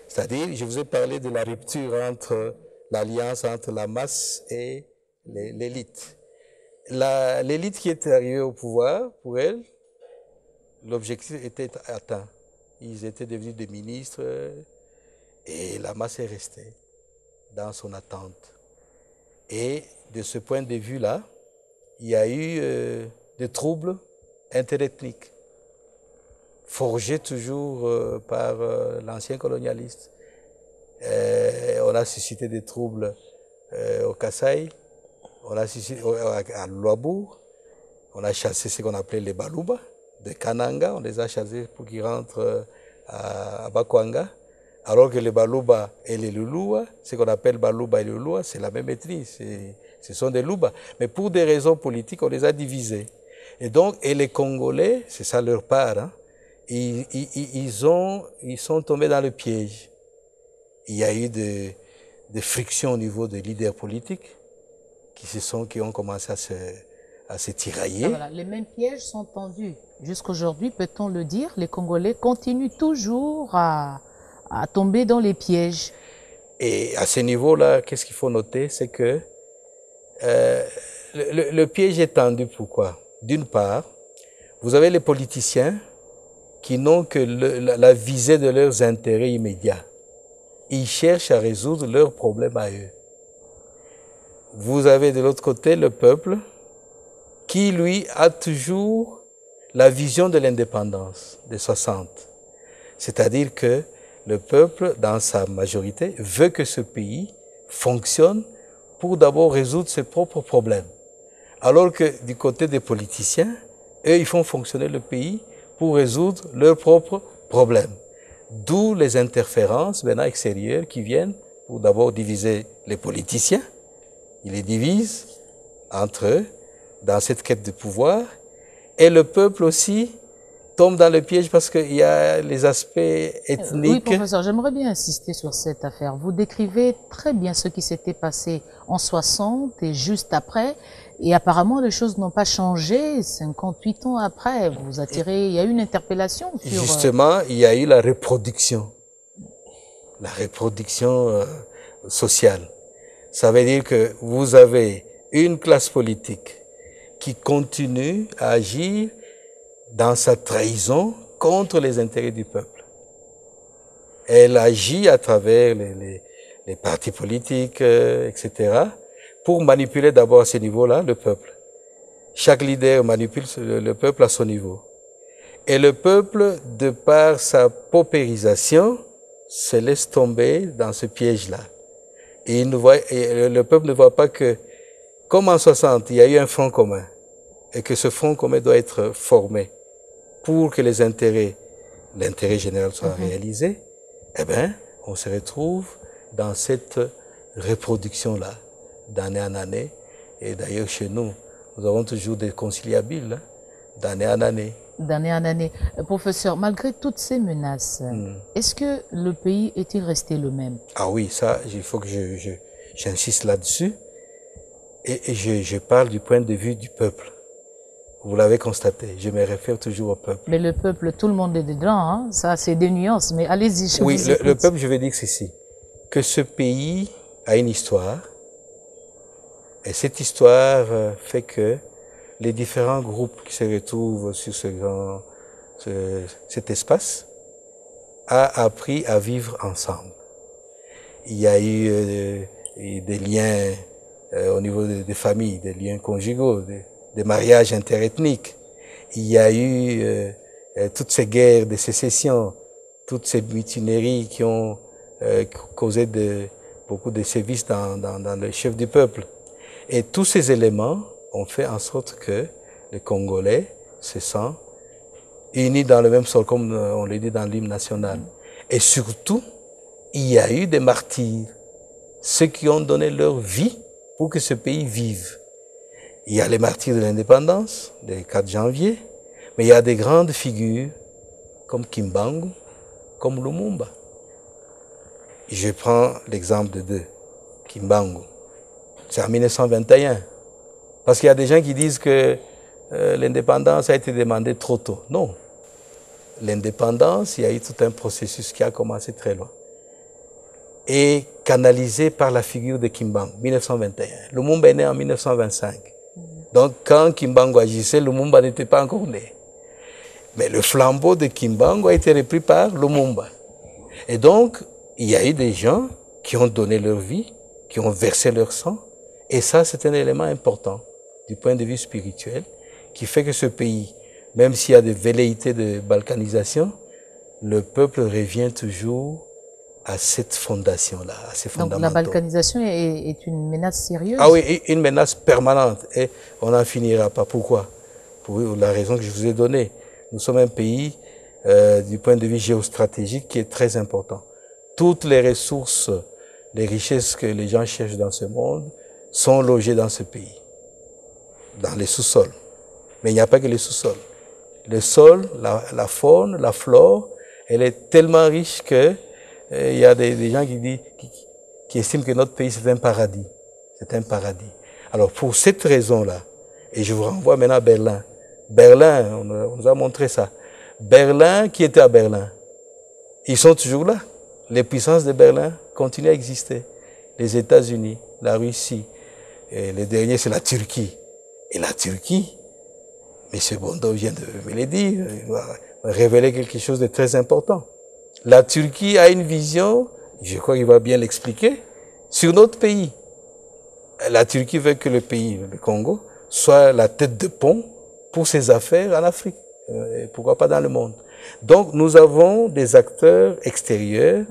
C'est-à-dire, je vous ai parlé de la rupture entre l'alliance entre la masse et l'élite. L'élite qui est arrivée au pouvoir, pour elle, l'objectif était atteint. Ils étaient devenus des ministres et la masse est restée dans son attente. Et de ce point de vue-là, il y a eu des troubles interethniques, forgés toujours par l'ancien colonialiste. on a suscité des troubles au Kasaï, on a suscité à Luabour, on a chassé ce qu'on appelait les Baluba de Kananga, on les a chassés pour qu'ils rentrent à Bakwanga, alors que les Baluba et les Lulua, ce qu'on appelle Baluba et Lulua, c'est la même ethnie, ce sont des Luba. Mais pour des raisons politiques, on les a divisés. Et donc, et les Congolais, c'est ça leur part, hein, ils sont tombés dans le piège. Il y a eu des frictions au niveau des leaders politiques qui ont commencé à se tirailler. Voilà, les mêmes pièges sont tendus. Jusqu'aujourd'hui, peut-on le dire, les Congolais continuent toujours à tomber dans les pièges. Et à ce niveau-là, qu'est-ce qu'il faut noter, c'est que le piège est tendu. Pourquoi? D'une part, vous avez les politiciens qui n'ont que la visée de leurs intérêts immédiats. Ils cherchent à résoudre leurs problèmes à eux. Vous avez de l'autre côté le peuple qui, lui, a toujours la vision de l'indépendance des 60. C'est-à-dire que le peuple, dans sa majorité, veut que ce pays fonctionne pour d'abord résoudre ses propres problèmes. Alors que du côté des politiciens, eux, ils font fonctionner le pays pour résoudre leurs propres problèmes. D'où les interférences maintenant extérieures qui viennent pour d'abord diviser les politiciens. Ils les divisent entre eux dans cette quête de pouvoir. Et le peuple aussi tombe dans le piège parce qu'il y a les aspects ethniques. Oui, professeur, j'aimerais bien insister sur cette affaire. Vous décrivez très bien ce qui s'était passé en 60 et juste après. Et apparemment, les choses n'ont pas changé 58 ans après. Vous attirez, il y a eu une interpellation sur... Justement, il y a eu la reproduction sociale. Ça veut dire que vous avez une classe politique qui continue à agir dans sa trahison contre les intérêts du peuple. Elle agit à travers les partis politiques, etc., pour manipuler d'abord à ce niveau-là le peuple. Chaque leader manipule le peuple à son niveau. Et le peuple, de par sa paupérisation, se laisse tomber dans ce piège-là. Et le peuple ne voit pas que, comme en 60, il y a eu un front commun, et que ce front commun doit être formé pour que l'intérêt général soit réalisé, eh bien, on se retrouve dans cette reproduction-là, d'année en année. Et d'ailleurs, chez nous, nous avons toujours des conciliabules, hein, d'année en année. D'année en année. Professeur, malgré toutes ces menaces, est-ce que le pays est-il resté le même? Ah oui, ça, il faut que j'insiste là-dessus. Et je parle du point de vue du peuple. Vous l'avez constaté, je me réfère toujours au peuple. Mais le peuple, tout le monde est dedans, hein? Ça c'est des nuances, mais allez-y, je vous écoute. Le peuple, je veux dire ceci, que ce pays a une histoire, et cette histoire fait que les différents groupes qui se retrouvent sur cet espace a appris à vivre ensemble. Il y a eu des liens au niveau des familles, des liens conjugaux, des mariages interethniques. Il y a eu toutes ces guerres de sécession, toutes ces mutineries qui ont causé beaucoup de sévices dans le chef du peuple. Et tous ces éléments ont fait en sorte que les Congolais se sentent unis dans le même sol, comme on le dit dans l'hymne national. Et surtout, il y a eu des martyrs, ceux qui ont donné leur vie pour que ce pays vive. Il y a les martyrs de l'indépendance, le 4 janvier, mais il y a des grandes figures comme Kimbangu, comme Lumumba. Je prends l'exemple de deux, Kimbangu. C'est en 1921. Parce qu'il y a des gens qui disent que l'indépendance a été demandée trop tôt. Non. L'indépendance, il y a eu tout un processus qui a commencé très loin. Et canalisé par la figure de Kimbangu, 1921. Lumumba est né en 1925. Donc quand Kimbangu agissait, Lumumba n'était pas encore né. Mais le flambeau de Kimbangu a été repris par Lumumba. Et donc, il y a eu des gens qui ont donné leur vie, qui ont versé leur sang. Et ça, c'est un élément important du point de vue spirituel qui fait que ce pays, même s'il y a des velléités de balkanisation, le peuple revient toujours à cette fondation-là, à ces fondamentaux. Donc la balkanisation est une menace sérieuse? Ah oui, une menace permanente. Et on n'en finira pas. Pourquoi? Pour la raison que je vous ai donnée. Nous sommes un pays, du point de vue géostratégique, qui est très important. Toutes les ressources, les richesses que les gens cherchent dans ce monde sont logées dans ce pays, dans les sous-sols. Mais il n'y a pas que les sous-sols. Le sol, la faune, la flore, elle est tellement riche que il y a des gens qui estiment que notre pays c'est un paradis. C'est un paradis. Alors pour cette raison-là, et je vous renvoie maintenant à Berlin. Berlin, on nous a montré ça. Berlin, qui était à Berlin? Ils sont toujours là. Les puissances de Berlin continuent à exister. Les États-Unis, la Russie, et le dernier c'est la Turquie. Et la Turquie, M. Bondo vient de me le dire, il va révéler quelque chose de très important. La Turquie a une vision, je crois qu'il va bien l'expliquer, sur notre pays. La Turquie veut que le pays, le Congo, soit la tête de pont pour ses affaires en Afrique, et pourquoi pas dans le monde. Donc nous avons des acteurs extérieurs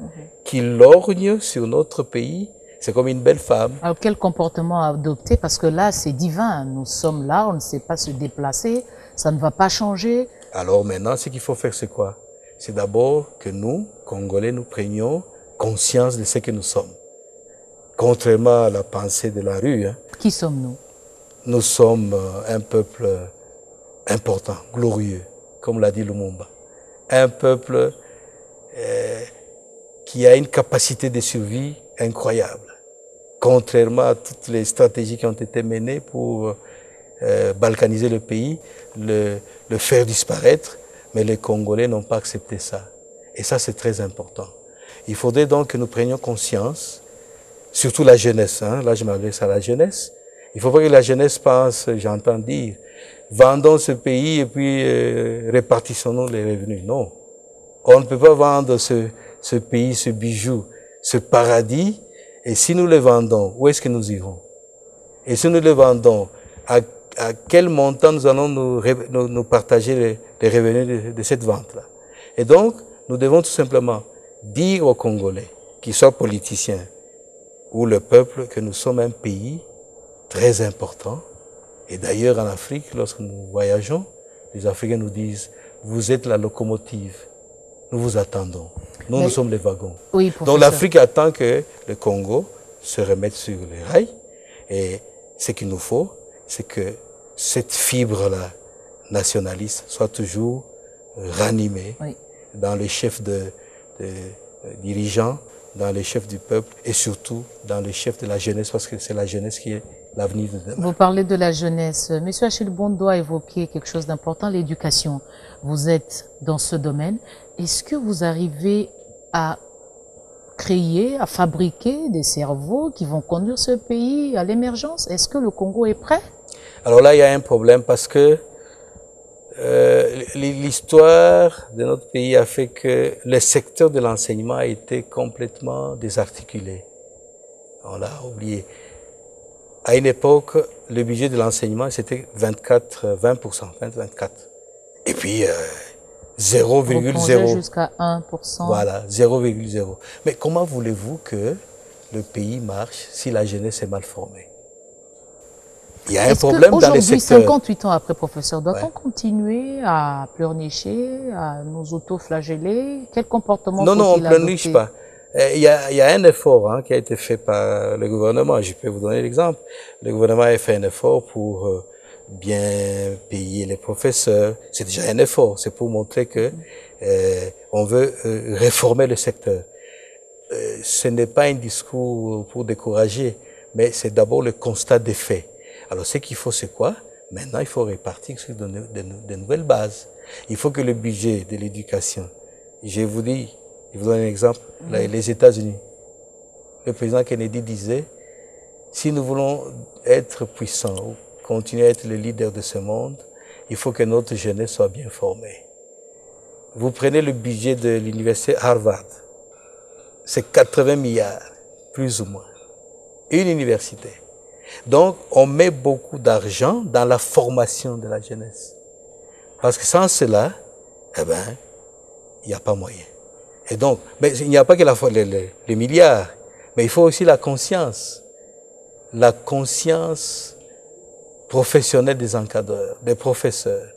qui lorgnent sur notre pays. C'est comme une belle femme. Alors quel comportement adopter? Parce que là c'est divin, nous sommes là, on ne sait pas se déplacer, ça ne va pas changer. Alors maintenant ce qu'il faut faire c'est quoi? C'est d'abord que nous, Congolais, nous prenions conscience de ce que nous sommes. Contrairement à la pensée de la rue. Hein, qui sommes-nous? Nous sommes un peuple important, glorieux, comme l'a dit Lumumba. Un peuple qui a une capacité de survie incroyable. Contrairement à toutes les stratégies qui ont été menées pour balkaniser le pays, le faire disparaître, mais les Congolais n'ont pas accepté ça. Et ça, c'est très important. Il faudrait donc que nous prenions conscience, surtout la jeunesse, hein, là je m'adresse à la jeunesse. Il ne faut pas que la jeunesse pense, j'entends dire, vendons ce pays et puis répartissons-nous les revenus. Non. On ne peut pas vendre ce pays, ce bijou, ce paradis, et si nous le vendons, où est-ce que nous irons? Et si nous le vendons, à quel montant nous allons nous partager les revenus de cette vente-là? Et donc, nous devons tout simplement dire aux Congolais, qu'ils soient politiciens ou le peuple, que nous sommes un pays très important. Et d'ailleurs, en Afrique, lorsque nous voyageons, les Africains nous disent, vous êtes la locomotive, nous vous attendons. Nous sommes les wagons. Oui, donc l'Afrique attend que le Congo se remette sur les rails. Et ce qu'il nous faut, c'est que cette fibre-là, nationaliste, soit toujours ranimée dans les chefs de dirigeants, dans les chefs du peuple et surtout dans les chefs de la jeunesse, parce que c'est la jeunesse qui est l'avenir de demain. Vous parlez de la jeunesse. Monsieur Achille Bondo a évoqué quelque chose d'important, l'éducation. Vous êtes dans ce domaine. Est-ce que vous arrivez à créer, à fabriquer des cerveaux qui vont conduire ce pays à l'émergence? Est-ce que le Congo est prêt? Alors là, il y a un problème parce que l'histoire de notre pays a fait que le secteur de l'enseignement a été complètement désarticulé. On l'a oublié. À une époque, le budget de l'enseignement, c'était 20%. Et puis, 0,0. Jusqu'à 1%. Voilà, 0,0. Mais comment voulez-vous que le pays marche si la jeunesse est mal formée? Il y a un problème dans les secteurs. 58 ans après, professeur, doit-on continuer à pleurnicher, à nous auto-flageller? Quel comportement faut-il adopter? Non, on ne pleurniche pas. Il y a un effort qui a été fait par le gouvernement. Je peux vous donner l'exemple. Le gouvernement a fait un effort pour bien payer les professeurs. C'est déjà un effort. C'est pour montrer que on veut réformer le secteur. Ce n'est pas un discours pour décourager, mais c'est d'abord le constat des faits. Alors ce qu'il faut, c'est quoi? Maintenant, il faut répartir sur de nouvelles bases. Il faut que le budget de l'éducation, je vous donne un exemple, les États-Unis. Le président Kennedy disait, si nous voulons être puissants ou continuer à être le leader de ce monde, il faut que notre jeunesse soit bien formée. Vous prenez le budget de l'université Harvard, c'est 80 milliards, plus ou moins. Une université. Donc, on met beaucoup d'argent dans la formation de la jeunesse. Parce que sans cela, il n'y a pas moyen. Et donc, mais il n'y a pas que les milliards, mais il faut aussi la conscience professionnelle des encadreurs, des professeurs,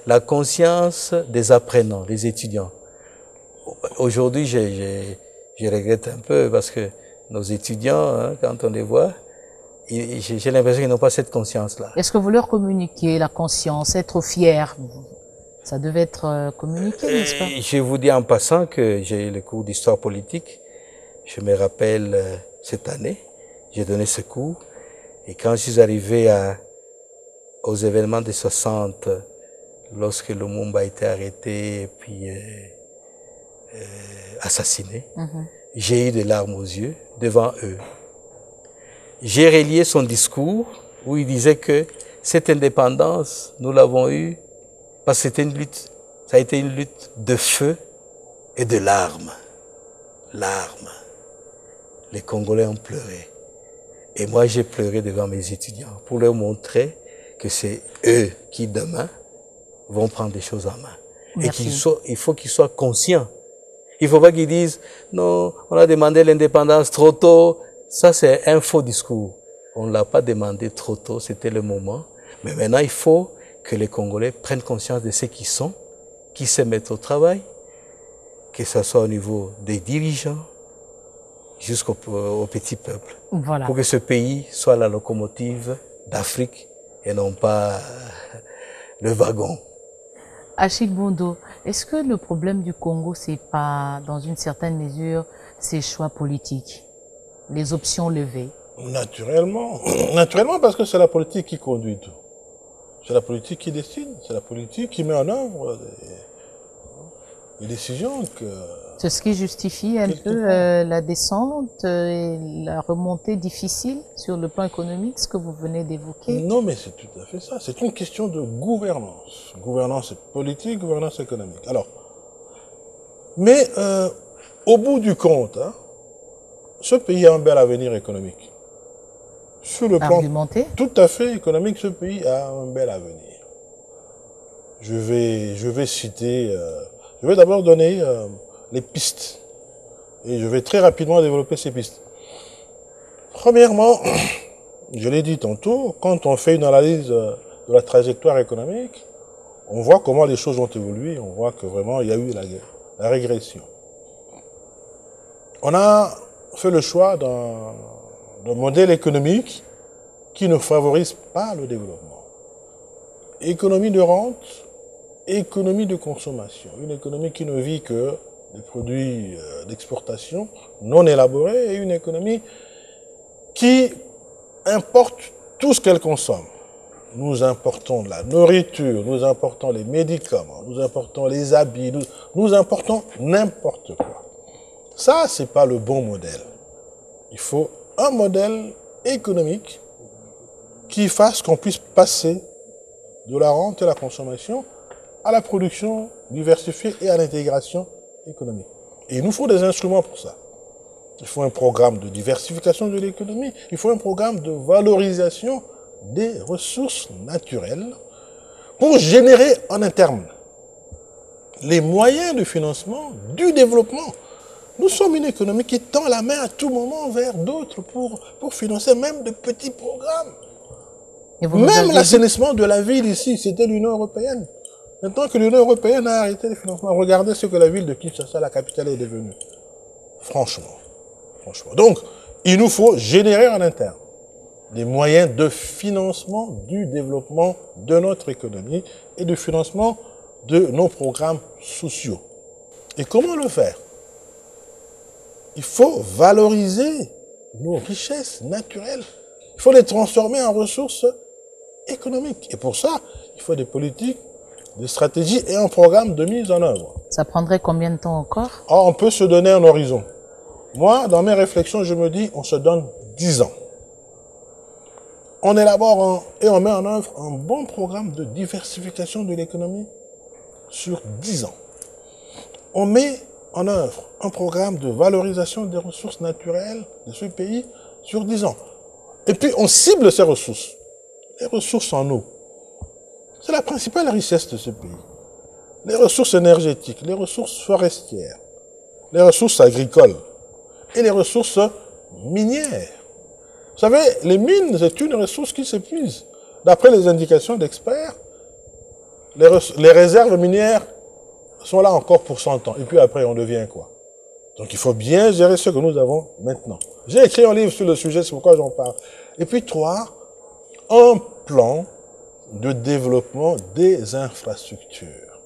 la conscience des apprenants, des étudiants. Aujourd'hui, je regrette un peu parce que nos étudiants, hein, quand on les voit, j'ai l'impression qu'ils n'ont pas cette conscience-là. Est-ce que vous leur communiquez la conscience, être fier? Ça devait être communiqué, n'est-ce pas? Je vous dis en passant que j'ai eu le cours d'histoire politique. Je me rappelle cette année, j'ai donné ce cours. Et quand je suis arrivé aux événements des 60, lorsque Lumumba a été arrêté et puis assassiné, j'ai eu des larmes aux yeux devant eux. J'ai relié son discours où il disait que cette indépendance, nous l'avons eue parce que c'était une lutte, ça a été une lutte de feu et de larmes. Larmes. Les Congolais ont pleuré. Et moi, j'ai pleuré devant mes étudiants pour leur montrer que c'est eux qui, demain, vont prendre des choses en main. Merci. Et il faut qu'ils soient conscients. Il ne faut pas qu'ils disent « Non, on a demandé l'indépendance trop tôt ». Ça, c'est un faux discours. On ne l'a pas demandé trop tôt, c'était le moment. Mais maintenant, il faut que les Congolais prennent conscience de ce qu'ils sont, qui se mettent au travail, que ce soit au niveau des dirigeants, jusqu'au petit peuple. Voilà. Pour que ce pays soit la locomotive d'Afrique et non pas le wagon. Achille Bondo, est-ce que le problème du Congo, c'est pas, dans une certaine mesure, ses choix politiques, les options levées? Naturellement. Naturellement, parce que c'est la politique qui conduit tout. C'est la politique qui décide, c'est la politique qui met en œuvre les décisions que... C'est ce qui justifie un peu la descente et la remontée difficile sur le plan économique, ce que vous venez d'évoquer? Non, mais c'est tout à fait ça. C'est une question de gouvernance. Gouvernance politique, gouvernance économique. Alors, mais au bout du compte, hein, ce pays a un bel avenir économique. Sur le plan tout à fait économique, ce pays a un bel avenir. Je vais citer, je vais d'abord donner les pistes. Et je vais très rapidement développer ces pistes. Premièrement, je l'ai dit tantôt, quand on fait une analyse de la trajectoire économique, on voit comment les choses ont évolué, on voit que vraiment il y a eu la régression. On a fait le choix d'un modèle économique qui ne favorise pas le développement. Économie de rente, économie de consommation. Une économie qui ne vit que des produits d'exportation non élaborés et une économie qui importe tout ce qu'elle consomme. Nous importons de la nourriture, nous importons les médicaments, nous importons les habits, nous importons n'importe quoi. Ça, c'est pas le bon modèle. Il faut un modèle économique qui fasse qu'on puisse passer de la rente et la consommation à la production diversifiée et à l'intégration économique. Et il nous faut des instruments pour ça. Il faut un programme de diversification de l'économie, il faut un programme de valorisation des ressources naturelles pour générer en interne les moyens de financement du développement. Nous sommes une économie qui tend la main à tout moment vers d'autres pour financer même de petits programmes. Même l'assainissement de la ville ici, c'était l'Union européenne. Maintenant que l'Union européenne a arrêté les financements, regardez ce que la ville de Kinshasa, la capitale, est devenue. Franchement. Donc, il nous faut générer en interne des moyens de financement du développement de notre économie et de financement de nos programmes sociaux. Et comment le faire? Il faut valoriser nos richesses naturelles. Il faut les transformer en ressources économiques. Et pour ça, il faut des politiques, des stratégies et un programme de mise en œuvre. Ça prendrait combien de temps encore? On peut se donner un horizon. Moi, dans mes réflexions, je me dis, on se donne 10 ans. On élabore et on met en œuvre un bon programme de diversification de l'économie sur 10 ans. On met en œuvre un programme de valorisation des ressources naturelles de ce pays sur 10 ans. Et puis, on cible ces ressources. Les ressources en eau. C'est la principale richesse de ce pays. Les ressources énergétiques, les ressources forestières. les ressources agricoles et les ressources minières. Vous savez, les mines, c'est une ressource qui s'épuise. D'après les indications d'experts, les réserves minières sont là encore pour 100 ans. Et puis après, on devient quoi? Donc il faut bien gérer ce que nous avons maintenant. J'ai écrit un livre sur le sujet, c'est pourquoi j'en parle. Et puis 3, un plan de développement des infrastructures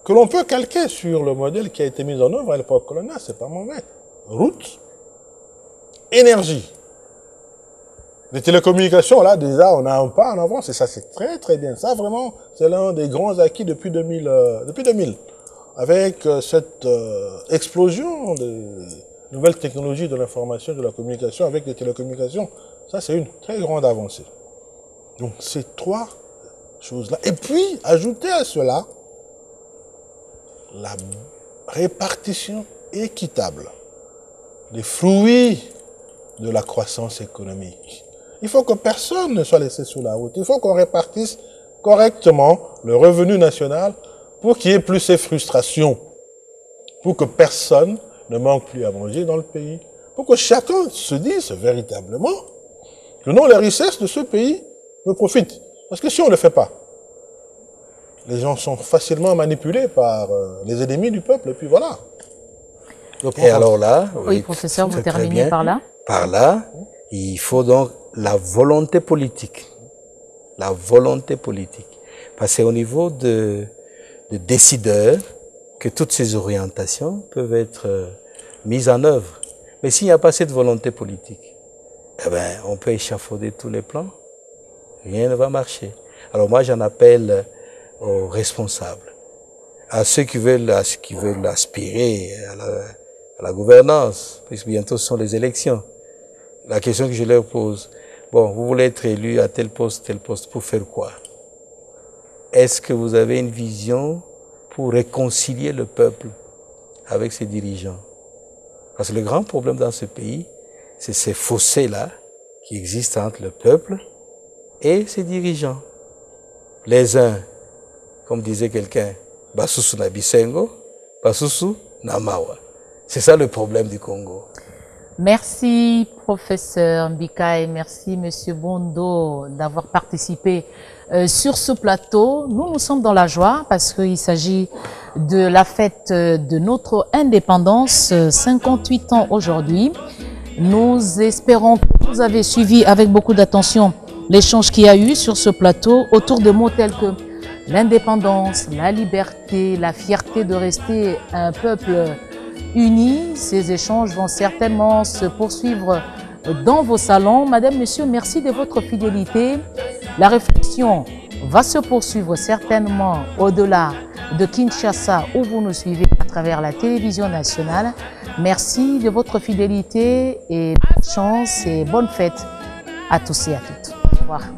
que l'on peut calquer sur le modèle qui a été mis en œuvre à l'époque coloniale, c'est pas mauvais. Route, énergie. Les télécommunications, là, déjà, on a un pas en avance, et ça, c'est très, très bien. Ça, vraiment, c'est l'un des grands acquis depuis 2000. Avec cette explosion des nouvelles technologies de l'information, de la communication, avec les télécommunications, ça, c'est une très grande avancée. Donc, ces 3 choses-là. Et puis, ajouter à cela la répartition équitable des fruits de la croissance économique. Il faut que personne ne soit laissé sous la route. Il faut qu'on répartisse correctement le revenu national pour qu'il n'y ait plus ces frustrations, pour que personne ne manque plus à manger dans le pays, pour que chacun se dise véritablement que non, les richesses de ce pays me profitent. Parce que si on ne le fait pas, les gens sont facilement manipulés par les ennemis du peuple, et puis voilà. Et alors là, oui, professeur, vous terminez par là? Par là, il faut donc la volonté politique. La volonté politique. Parce que c'est au niveau de décideurs que toutes ces orientations peuvent être mises en œuvre. Mais s'il n'y a pas cette volonté politique, eh ben, on peut échafauder tous les plans. Rien ne va marcher. Alors moi, j'en appelle aux responsables, à ceux qui veulent aspirer à la gouvernance, puisque bientôt ce sont les élections. La question que je leur pose, bon, vous voulez être élu à tel poste, pour faire quoi? Est-ce que vous avez une vision pour réconcilier le peuple avec ses dirigeants? Parce que le grand problème dans ce pays, c'est ces fossés-là qui existent entre le peuple et ses dirigeants. Les uns, comme disait quelqu'un, Basusu na Bisengo, Basusu na Mawa. C'est ça le problème du Congo. Merci, professeur Mbika, et merci, monsieur Bondo, d'avoir participé sur ce plateau. Nous sommes dans la joie parce qu'il s'agit de la fête de notre indépendance, 58 ans aujourd'hui. Nous espérons que vous avez suivi avec beaucoup d'attention l'échange qu'il y a eu sur ce plateau autour de mots tels que l'indépendance, la liberté, la fierté de rester un peuple uni. Ces échanges vont certainement se poursuivre dans vos salons. Madame, Monsieur, merci de votre fidélité. La réflexion va se poursuivre certainement au-delà de Kinshasa où vous nous suivez à travers la télévision nationale. Merci de votre fidélité et bonne chance et bonne fête à tous et à toutes. Au revoir.